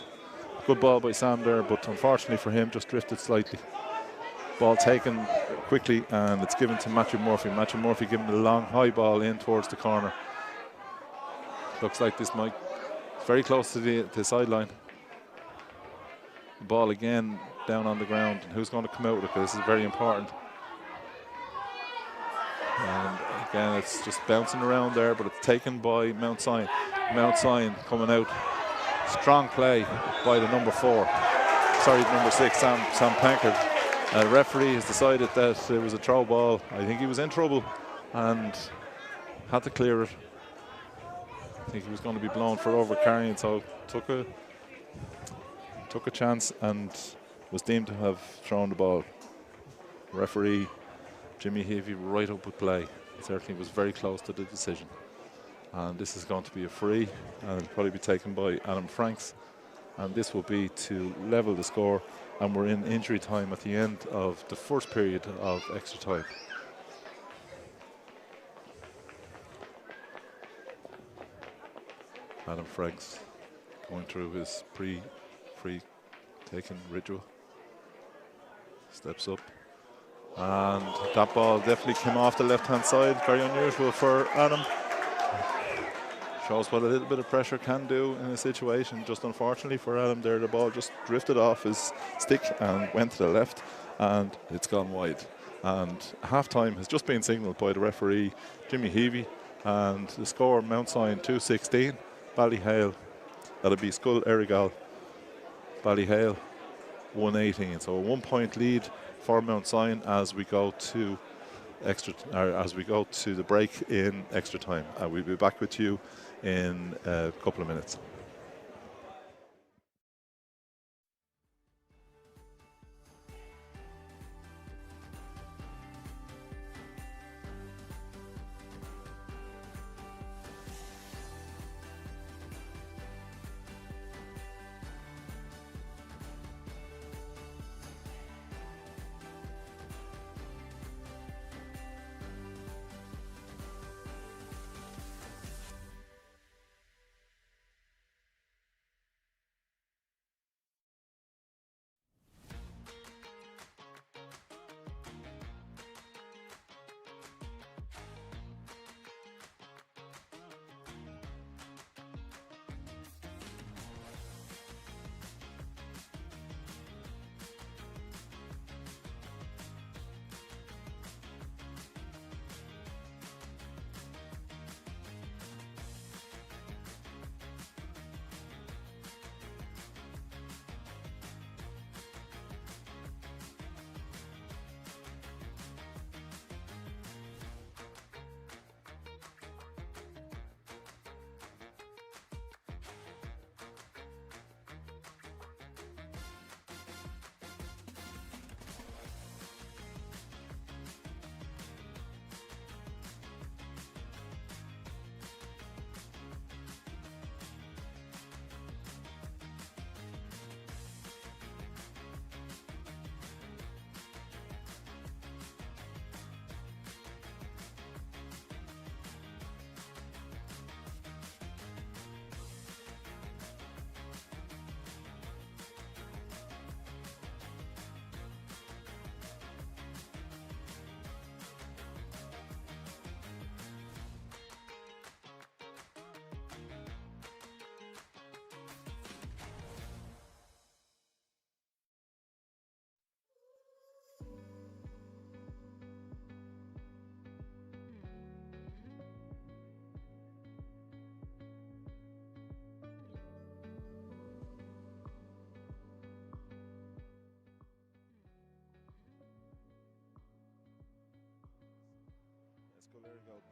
Good ball by Sam there, but unfortunately for him, just drifted slightly. Ball taken quickly, and it's given to Matthew Murphy. Matthew Murphy giving the long high ball in towards the corner. Looks like this might very close to the sideline. The ball again down on the ground, and who's going to come out with it? Because this is very important. And again, it's just bouncing around there, but it's taken by Mount Sion. Mount Sion coming out. Strong play by the number 6, Sam Pankard. The referee has decided that it was a throw ball. I think he was in trouble and had to clear it. I think he was going to be blown for overcarrying, so took a chance and was deemed to have thrown the ball. Referee Jimmy Heavey right up with play. It certainly was very close to the decision. And this is going to be a free, and it'll probably be taken by Adam Franks. And this will be to level the score, and we're in injury time at the end of the first period of extra time. Adam Franks going through his pre-free taking ritual. Steps up. And that ball definitely came off the left-hand side. Very unusual for Adam. Shows what a little bit of pressure can do in a situation. Just unfortunately for Adam there, the ball just drifted off his stick and went to the left, and it's gone wide. And half-time has just been signalled by the referee, Jimmy Heavey, and the score, Mount Sion 2-16, Ballyhale, that'll be Scoil Aireagal Ballyhale 1-18. So a 1 point lead for Mount Sion as we go to the break in extra time. We'll be back with you in a couple of minutes.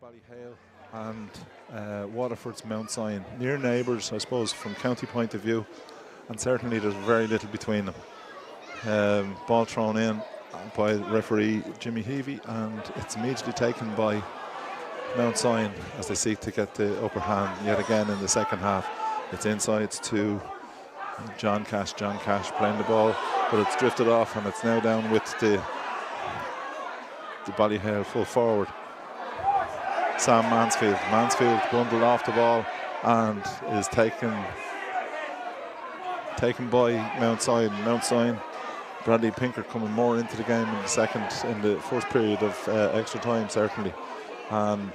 Ballyhale and Waterford's Mount Sion, near neighbours, I suppose, from county point of view, and certainly there's very little between them. Ball thrown in by referee Jimmy Heavey, and it's immediately taken by Mount Sion as they seek to get the upper hand yet again in the second half. It's inside to John Cash. John Cash playing the ball, but it's drifted off and it's now down with the Ballyhale full forward. Sam Mansfield. Mansfield bundled off the ball and is taken by Mount Sion. Mount Sion, Bradley Pinker coming more into the game in the first period of extra time certainly, and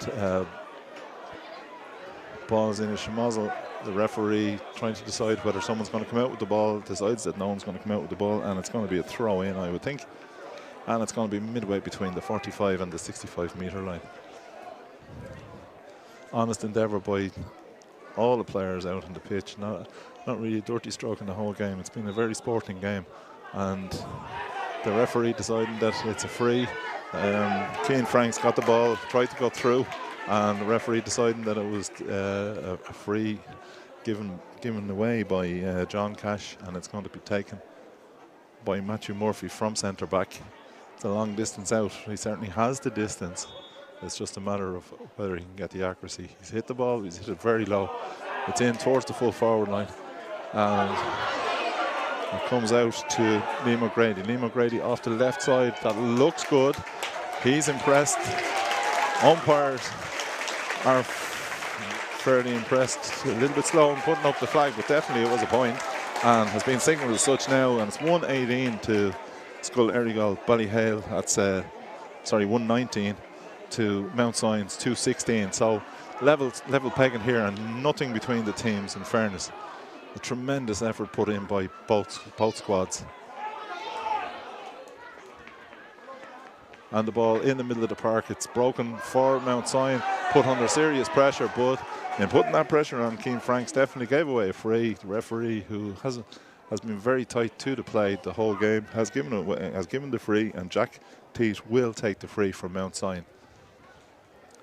ball's in a schmozzle. The referee trying to decide whether someone's going to come out with the ball, decides that no one's going to come out with the ball, and it's going to be a throw in, I would think, and it's going to be midway between the 45 and the 65 metre line. Honest endeavour by all the players out on the pitch, not really a dirty stroke in the whole game. It's been a very sporting game, and the referee deciding that it's a free. Cian Franks got the ball, tried to go through, and the referee deciding that it was a free given away by John Cash, and it's going to be taken by Matthew Murphy from centre back. It's a long distance out. He certainly has the distance. It's just a matter of whether he can get the accuracy. He's hit the ball, he's hit it very low. It's in towards the full forward line, and it comes out to Liam O'Grady. Liam O'Grady off the left side. That looks good. He's impressed. Umpires are fairly impressed. A little bit slow in putting up the flag, but definitely it was a point and has been signalled as such now. And it's 118 to Scoil Aireagal Ballyhale. That's 119 to Mount Sion's 216. So level pegging here, and nothing between the teams. In fairness, a tremendous effort put in by both squads. And the ball in the middle of the park. It's broken for Mount Sion, put under serious pressure, but in putting that pressure on, Cian Franks definitely gave away a free. The referee, who has been very tight to the play the whole game, has given the free, and Jack Teat will take the free from Mount Sion.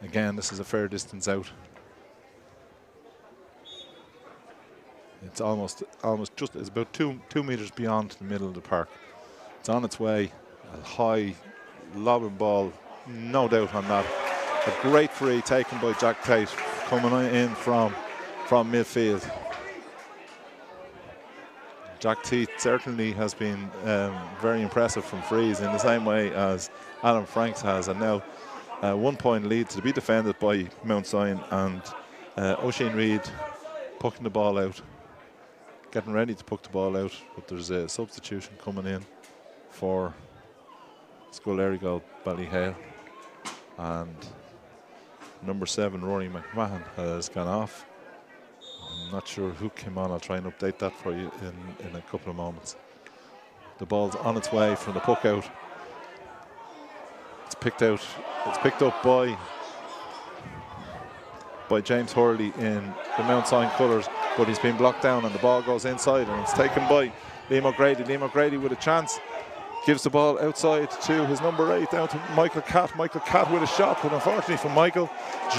Again, this is a fair distance out. It's it's about two metres beyond the middle of the park. It's on its way. A high lobbing ball, no doubt on that. A great free taken by Jack Tate coming in from midfield. Jack Teat certainly has been very impressive from frees in the same way as Adam Franks has, and now 1 point lead to be defended by Mount Sion, and Oisin Reid pucking the ball out, getting ready to puck the ball out, but there's a substitution coming in for Scoil Aireagal Ballyhale, and number 7 Rory McMahon has gone off. I'm not sure who came on. I'll try and update that for you in a couple of moments. The ball's on its way from the puck out. It's picked up by James Hurley in the Mount Sion colours, but he's been blocked down, and the ball goes inside, and it's taken by Liam O'Grady. Liam O'Grady with a chance, gives the ball outside to his number 8, down to Michael Catt. Michael Catt with a shot, but unfortunately for Michael,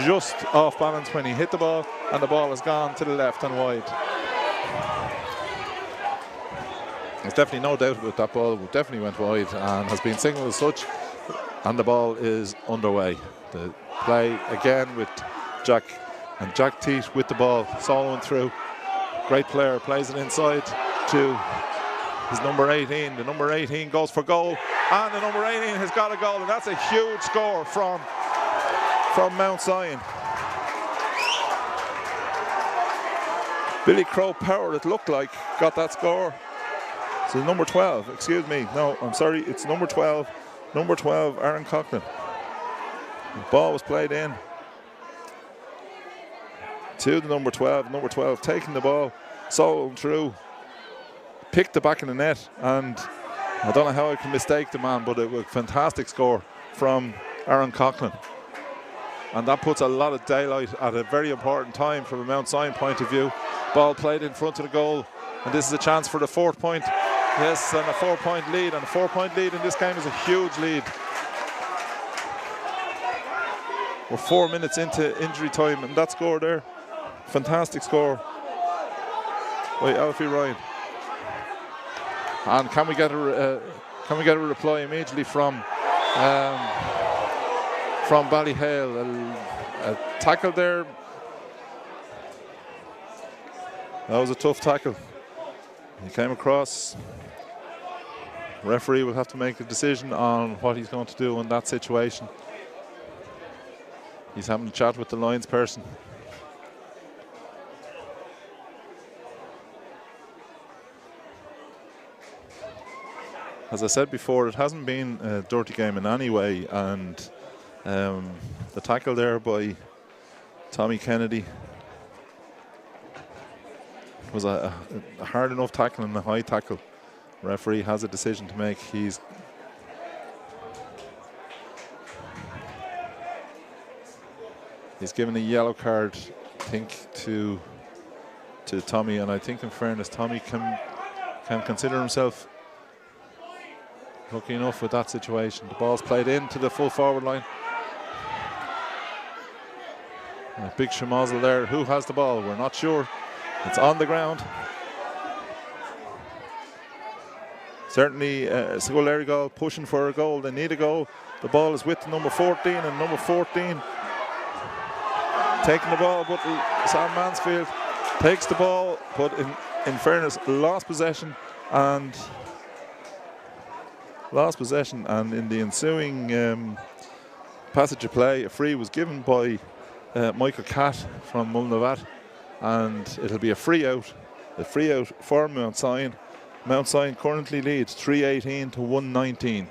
just off balance when he hit the ball, and the ball has gone to the left and wide. There's definitely no doubt about that ball. It definitely went wide and has been signalled as such, and the ball is underway. The play again with Jack Teat with the ball, soloing through. Great player, plays it inside to his number 18. The number 18 goes for goal, and the number 18 has got a goal, and that's a huge score from Mount Sion. Billy Crow Power, it looked like, got that score. So number 12, excuse me, no, I'm sorry, it's number 12, Aaron Coughlin. The ball was played in to the number 12 taking the ball, soloing through, picked the back of the net, and I don't know how I can mistake the man, but it was a fantastic score from Aaron Coughlin. And that puts a lot of daylight at a very important time from a Mount Sion point of view. Ball played in front of the goal, and this is a chance for the 4th point. Yes, and a 4-point lead, and a 4-point lead in this game is a huge lead. We're 4 minutes into injury time, and that score there, fantastic score by Alfie Ryan. And can we get a reply immediately from Ballyhale? a tackle there. That was a tough tackle. He came across. Referee will have to make a decision on what he's going to do in that situation. He's having a chat with the Lions person. As I said before, it hasn't been a dirty game in any way, and the tackle there by Tommy Kennedy was a hard enough tackle and a high tackle. Referee has a decision to make. He's given a yellow card, I think, to Tommy, and I think in fairness Tommy can consider himself lucky enough with that situation. The ball's played into the full forward line. A big schmozzle there. Who has the ball? We're not sure. It's on the ground. Certainly Scoil Aireagal pushing for a goal. They need a goal. The ball is with number 14, and number 14 taking the ball, but Sam Mansfield takes the ball, but in fairness lost possession, and in the ensuing passage of play, a free was given by Michael Catt from Mulnavat, and it'll be a free out for Mount Sion. Mount Sion currently leads 318 to 119,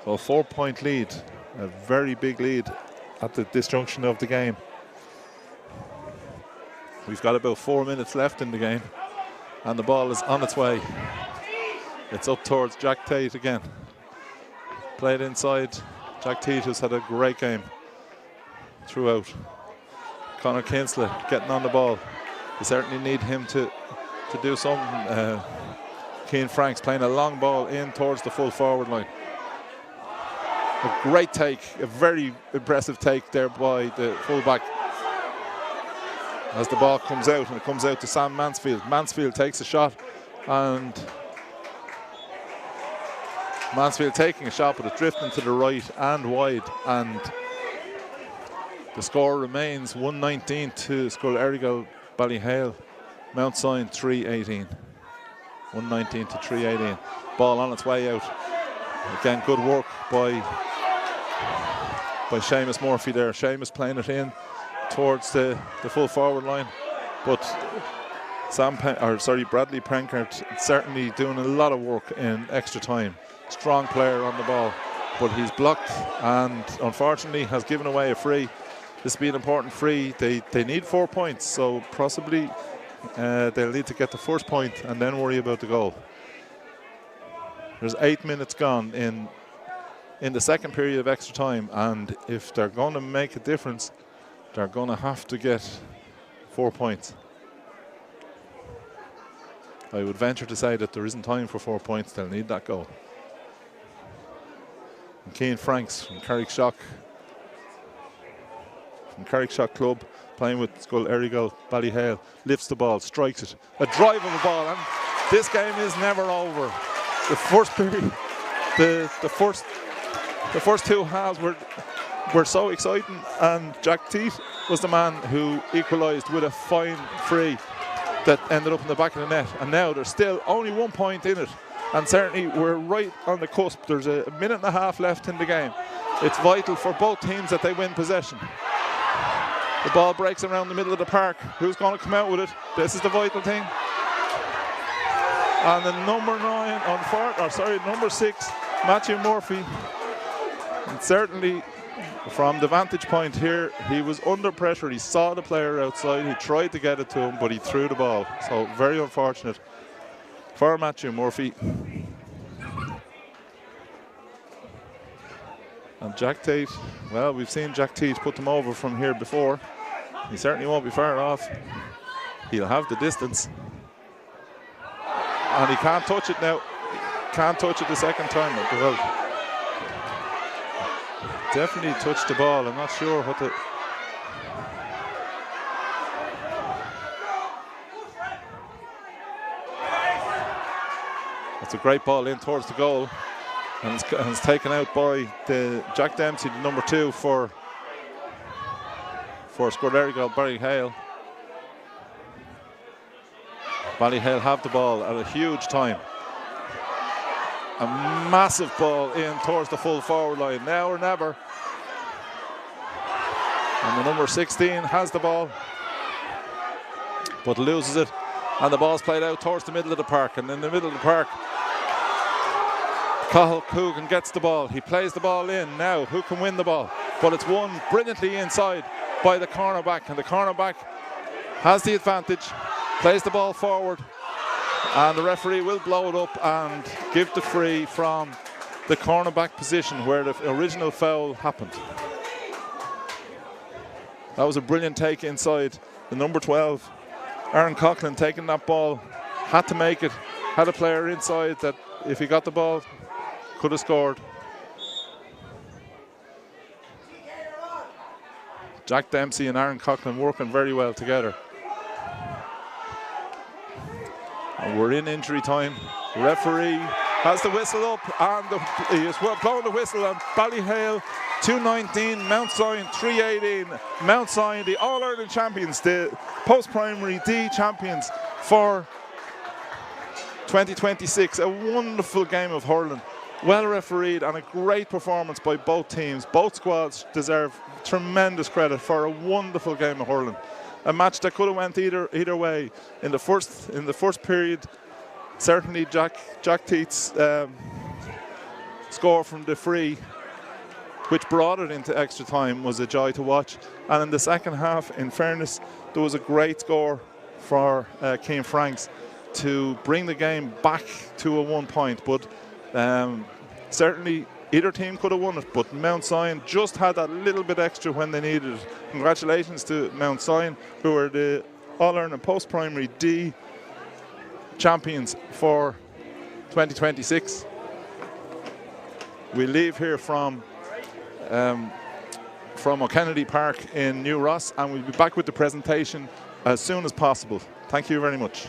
so a 4-point lead, a very big lead at this junction of the game. We've got about 4 minutes left in the game, and the ball is on its way. It's up towards Jack Tate again. Played inside. Jack Tate has had a great game throughout. Conor Kinsler getting on the ball. You certainly need him to do something. Keane Franks playing a long ball in towards the full forward line. A great take, a very impressive take there by the fullback. As the ball comes out, and it comes out to Sam Mansfield. Mansfield takes a shot, and Mansfield taking a shot, but it's drifting to the right and wide, and the score remains 119 to Scoil Aireagal Ballyhale. Mount Sion 318. 119 to 318. Ball on its way out. Again, good work by Seamus Murphy there. Seamus playing it in towards the full forward line, but Bradley Prankert certainly doing a lot of work in extra time. Strong player on the ball, but he's blocked and unfortunately has given away a free. This will be an important free. They need 4 points, so possibly they'll need to get the first point and then worry about the goal. There's 8 minutes gone in the second period of extra time, and if they're going to make a difference, they're going to have to get 4 points. I would venture to say that there isn't time for 4 points. They'll need that goal. And Keane Franks from Carrickshock Club, playing with Scoil Aireagal Ballyhale, lifts the ball, strikes it. A drive of a ball, and this game is never over. The first period, the first two halves were so exciting, and Jack Teat was the man who equalised with a fine free that ended up in the back of the net. And now there's still only 1 point in it, and certainly we're right on the cusp. There's a minute and a half left in the game. It's vital for both teams that they win possession. The ball breaks around the middle of the park. Who's going to come out with it? This is the vital thing. And the number 6, Matthew Murphy. And certainly from the vantage point here, he was under pressure. He saw the player outside. He tried to get it to him, but he threw the ball. So very unfortunate for Matthew Murphy. And Jack Tate, well, we've seen Jack Tate put them over from here before. He certainly won't be far off. He'll have the distance. And he can't touch it now. Can't touch it the second time. Well, definitely touched the ball. I'm not sure what the... It's a great ball in towards the goal. And it's taken out by the Jack Dempsey, the number 2 for for Scoil Aireagal Ballyhale. Ballyhale have the ball at a huge time. A massive ball in towards the full forward line, now or never. And the number 16 has the ball, but loses it. And the ball's played out towards the middle of the park. And in the middle of the park, Cathal Coogan gets the ball. He plays the ball in. Now, who can win the ball? But it's won brilliantly inside by the cornerback. And the cornerback has the advantage, plays the ball forward. And the referee will blow it up and give the free from the cornerback position where the original foul happened. That was a brilliant take inside. The number 12, Aaron Coughlin, taking that ball, had to make it, had a player inside that if he got the ball, could have scored. Jack Dempsey and Aaron Coughlin working very well together. And we're in injury time. The referee has the whistle up, and he is blowing the whistle. And Ballyhale 219, Mount Sion 318. Mount Sion, the All-Ireland champions, the post-primary D champions for 2026. A wonderful game of hurling, well refereed, and a great performance by both teams. Both squads deserve tremendous credit for a wonderful game of hurling. A match that could have went either way. In the first period, certainly Jack Teats' score from the free, which brought it into extra time, was a joy to watch. And in the second half, in fairness, there was a great score for Cian Franks to bring the game back to a 1 point. But certainly either team could have won it, but Mount Sion just had that little bit extra when they needed it. Congratulations to Mount Sion, who are the All-Ireland Post-Primary D champions for 2026. We leave here from O'Kennedy Park in New Ross, and we'll be back with the presentation as soon as possible. Thank you very much.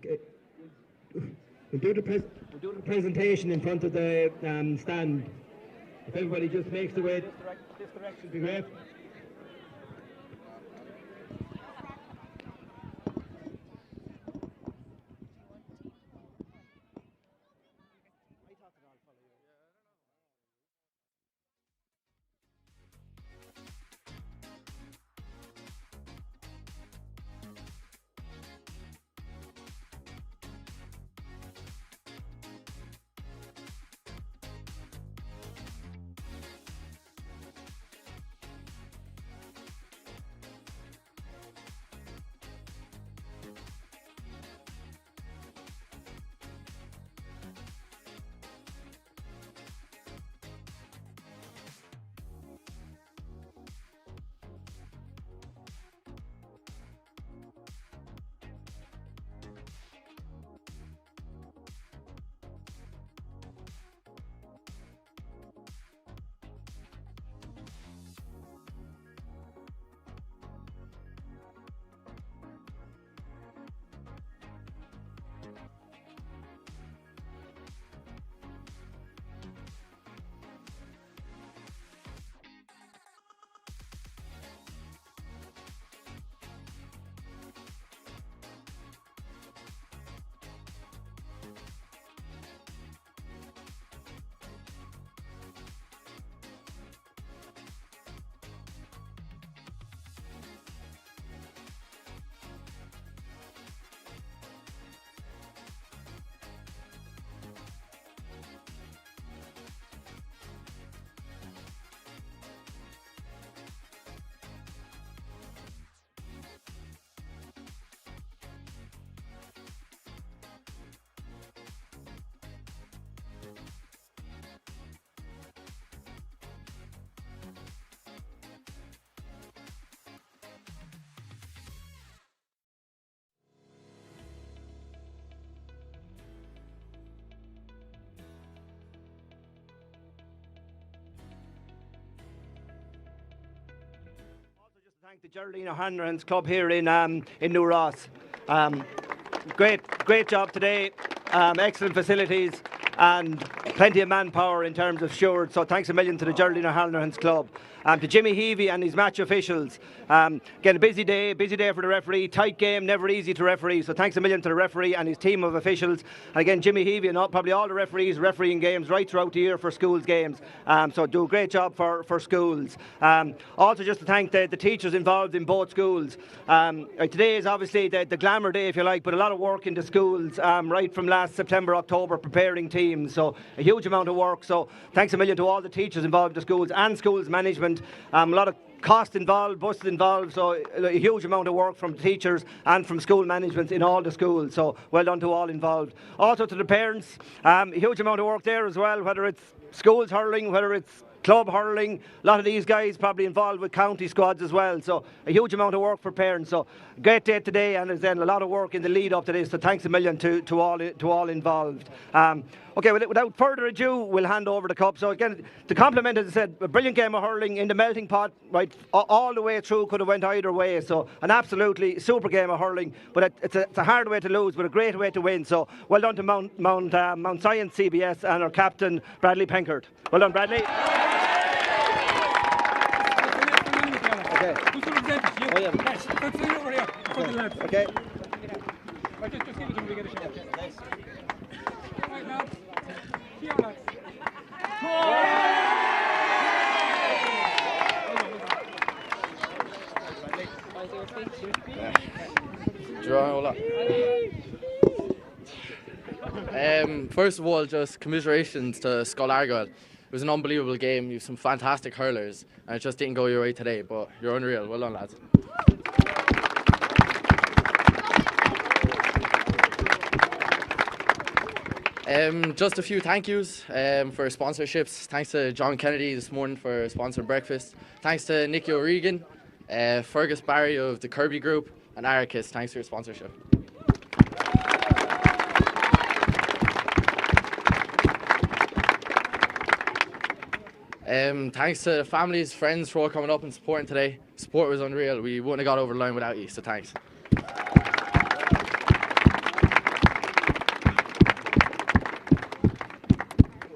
Okay. We'll do the presentation in front of the stand. If everybody just makes the way this direction, would be great. Thank the Geraldine O'Hanlon's club here in New Ross. Great job today. Excellent facilities and plenty of manpower in terms of stewards. So thanks a million to the Geraldine O'Hanlon's club. To Jimmy Heavey and his match officials. Again, a busy day for the referee. Tight game, never easy to referee. So thanks a million to the referee and his team of officials. And again, Jimmy Heavey and probably all the referees refereeing games right throughout the year for schools games. So do a great job for schools. Also just to thank the teachers involved in both schools. Today is obviously the glamour day, if you like, but a lot of work in the schools right from last September, October, preparing teams. So a huge amount of work. So thanks a million to all the teachers involved in the schools and schools management. A lot of cost involved, buses involved, so a huge amount of work from teachers and from school management in all the schools. So well done to all involved. Also to the parents, a huge amount of work there as well, whether it's schools hurling, whether it's club hurling. A lot of these guys probably involved with county squads as well. So a huge amount of work for parents. So great day today, and there's then a lot of work in the lead up to this. So thanks a million to all involved. Okay, without further ado, we'll hand over the cup. So again, to compliment, as I said, a brilliant game of hurling in the melting pot, right, all the way through, could have went either way. So an absolutely super game of hurling, but it's a hard way to lose, but a great way to win. So well done to Mount Sion CBS and our captain, Bradley Penkert. Well done, Bradley. Okay. Who's going to present it? You? Oh, yeah. Yes. Let's see over here. Okay. Right, just give it to me to get a shot. Nice. Right, now. Here, lads. First of all, just commiserations to Scoil Aireagal. It was an unbelievable game. You have some fantastic hurlers, and it just didn't go your way today, but you're unreal. Well done, lads. Just a few thank yous for sponsorships. Thanks to John Kennedy this morning for sponsoring breakfast. Thanks to Nicky O'Regan, Fergus Barry of the Kirby Group, and Arrakis. Thanks for your sponsorship. Thanks to the families, friends for all coming up and supporting today. Support was unreal. We wouldn't have got over the line without you, so thanks.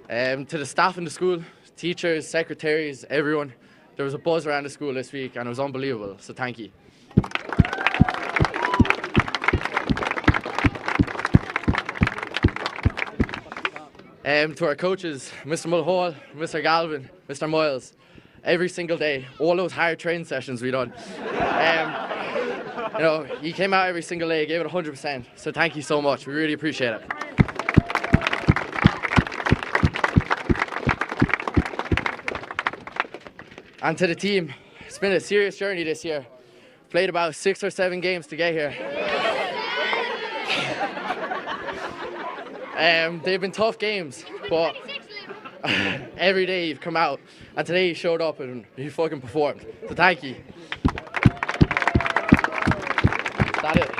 To the staff in the school, teachers, secretaries, everyone, there was a buzz around the school this week and it was unbelievable, so thank you. To our coaches, Mr. Mulhall, Mr. Galvin, Mr. Miles, every single day, all those hard training sessions we done. You know, you came out every single day, gave it 100%, so thank you so much, we really appreciate it. And to the team, it's been a serious journey this year. Played about 6 or 7 games to get here. They've been tough games, but every day you've come out, and today you showed up and you fucking performed. So thank you. That's it.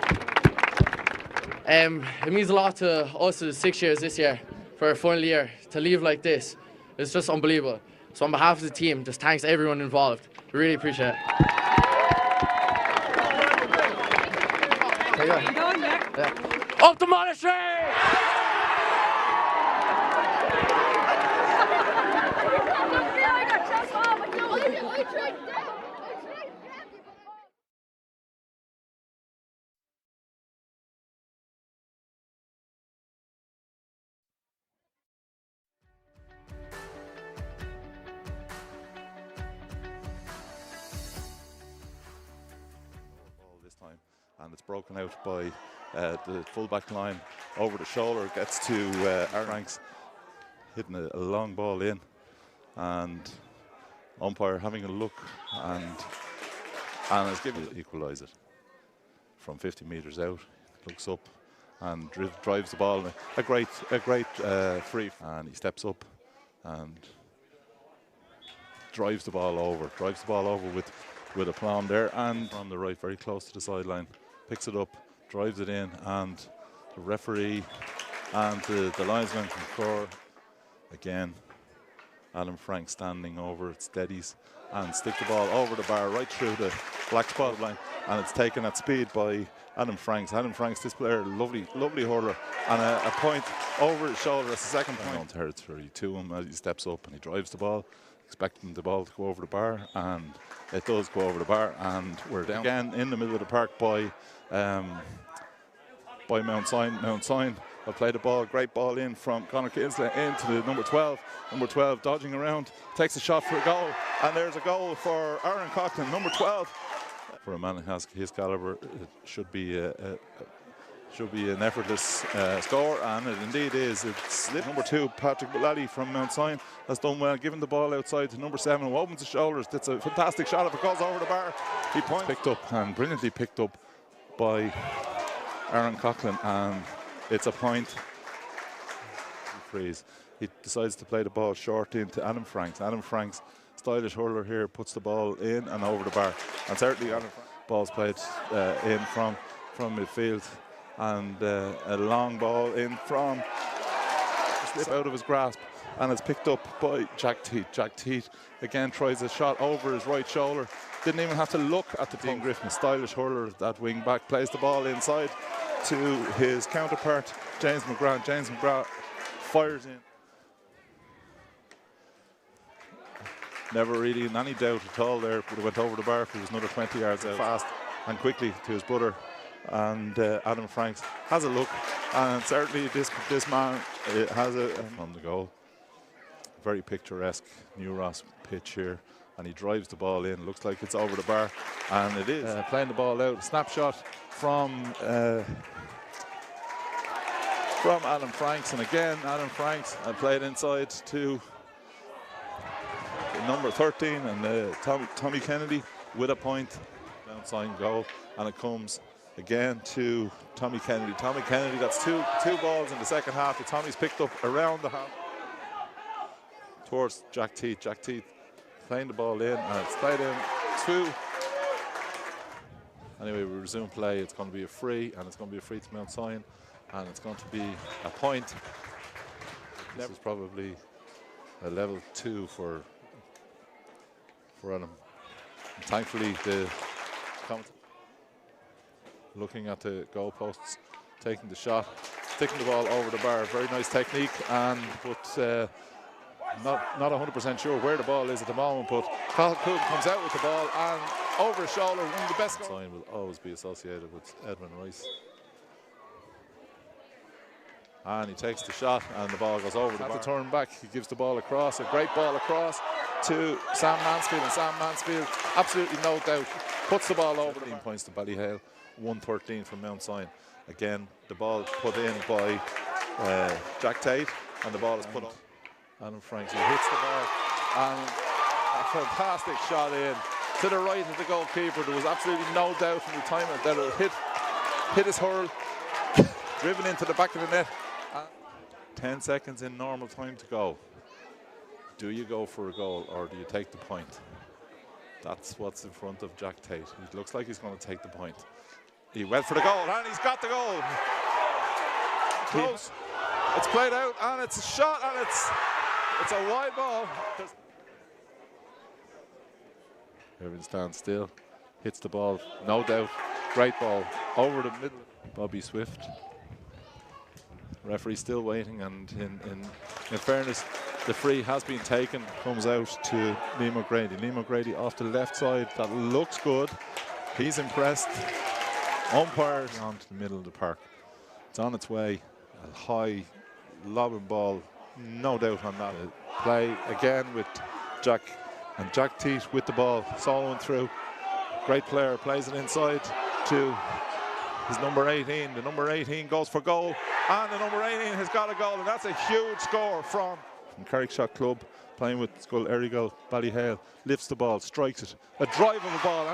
It means a lot to us as 6 years this year for our final year. To leave like this, it's just unbelievable. So on behalf of the team, just thanks everyone involved. We really appreciate it. Up the monastery! This time, and it's broken out by the full-back line over the shoulder, gets to Franks, hitting a long ball in, and umpire having a look and is giving it, equalise it from 50 metres out, looks up and drives the ball, a great free, and he steps up and drives the ball over with a plum there, and on the right, very close to the sideline, picks it up, drives it in, and the referee and the linesman confer. Again, Adam Frank standing over it, steadies and stick the ball over the bar right through the black spot line, and it's taken at speed by Adam Franks. Adam Franks, this player, lovely hurler, and a point over his shoulder. That's the second point on territory to him as he steps up and he drives the ball, expecting the ball to go over the bar, and it does go over the bar, and we're down again in the middle of the park by Mount Sion. Mount Sion will play the ball, great ball in from Conor Kinsley into the number 12. Number 12 dodging around, takes a shot for a goal, and there's a goal for Aaron Coughlin, number 12. For a man who has his calibre, it should be an effortless score, and it indeed is. It's number 2, Patrick Mullally from Mount Sion, has done well, giving the ball outside to number 7, who opens the shoulders. It's a fantastic shot if it goes over the bar. He points, picked up, and brilliantly picked up by Aaron Coughlin, and it's a point. Freeze. He decides to play the ball short into Adam Franks. Adam Franks, stylish hurler here, puts the ball in and over the bar, and certainly Adam Franks, ball's played in from midfield, and a long ball in from slip out of his grasp, and it's picked up by Jack Teat. Jack Teat again tries a shot over his right shoulder, didn't even have to look at the Dean Griffin, stylish hurler, that wing back, plays the ball inside to his counterpart James McGrath. James McGrath fires in. Never really in any doubt at all there, but it went over the bar if it was another 20 yards out. Fast and quickly to his brother, and Adam Franks has a look, and certainly this man has a from the goal. Very picturesque New Ross pitch here, and he drives the ball in. Looks like it's over the bar, and it is. Playing the ball out, snapshot from Adam Franks, and again Adam Franks played inside to number 13, and Tommy Kennedy with a point, downside goal, and it comes again to Tommy Kennedy. Tommy Kennedy, that's two balls in the second half that Tommy's picked up around the half towards Jack Teat. Jack Teat playing the ball in, and it's played in two. Anyway, we resume play. It's going to be a free, and it's going to be a free to Mount Sion, and it's going to be a point. This is probably a level 2 for Adam. And thankfully, looking at the goalposts, taking the shot, sticking the ball over the bar. Very nice technique, but Not 100% sure where the ball is at the moment, but Cathal Coogan comes out with the ball and over his shoulder, one of the best goals. Sign will always be associated with Edmund Rice. And he takes the shot and the ball goes over the bar. To turn back, he gives the ball across, a great ball across to Sam Mansfield, and Sam Mansfield, absolutely no doubt, puts the ball over. 17 points to Ballyhale, 113 from Mount Sion. Again, the ball put in by Jack Tate, and the ball is put up. Adam Franks, he hits the ball, and a fantastic shot in to the right of the goalkeeper. There was absolutely no doubt from the time that it would hit his hurl, driven into the back of the net. 10 seconds in normal time to go. Do you go for a goal or do you take the point? That's what's in front of Jack Tate. It looks like he's going to take the point. He went for the goal and he's got the goal. Close. It's played out and it's a shot and it's a wide ball. Irving stands still, hits the ball, no doubt. Great ball over the middle. Bobby Swift. Referee still waiting, and in fairness, the free has been taken. Comes out to Liam O'Grady. Liam O'Grady off the left side. That looks good. He's impressed. Umpires onto the middle of the park. It's on its way. A high lobbing ball, no doubt on that. Play again with Jack, and Jack Teat with the ball, soloing through. Great player, plays it inside to his number 18. The number 18 goes for goal, and the number 18 has got a goal, and that's a huge score from Carrickshire Club, playing with Scoil Aireagal Ballyhale. Lifts the ball, strikes it, a drive of a ball.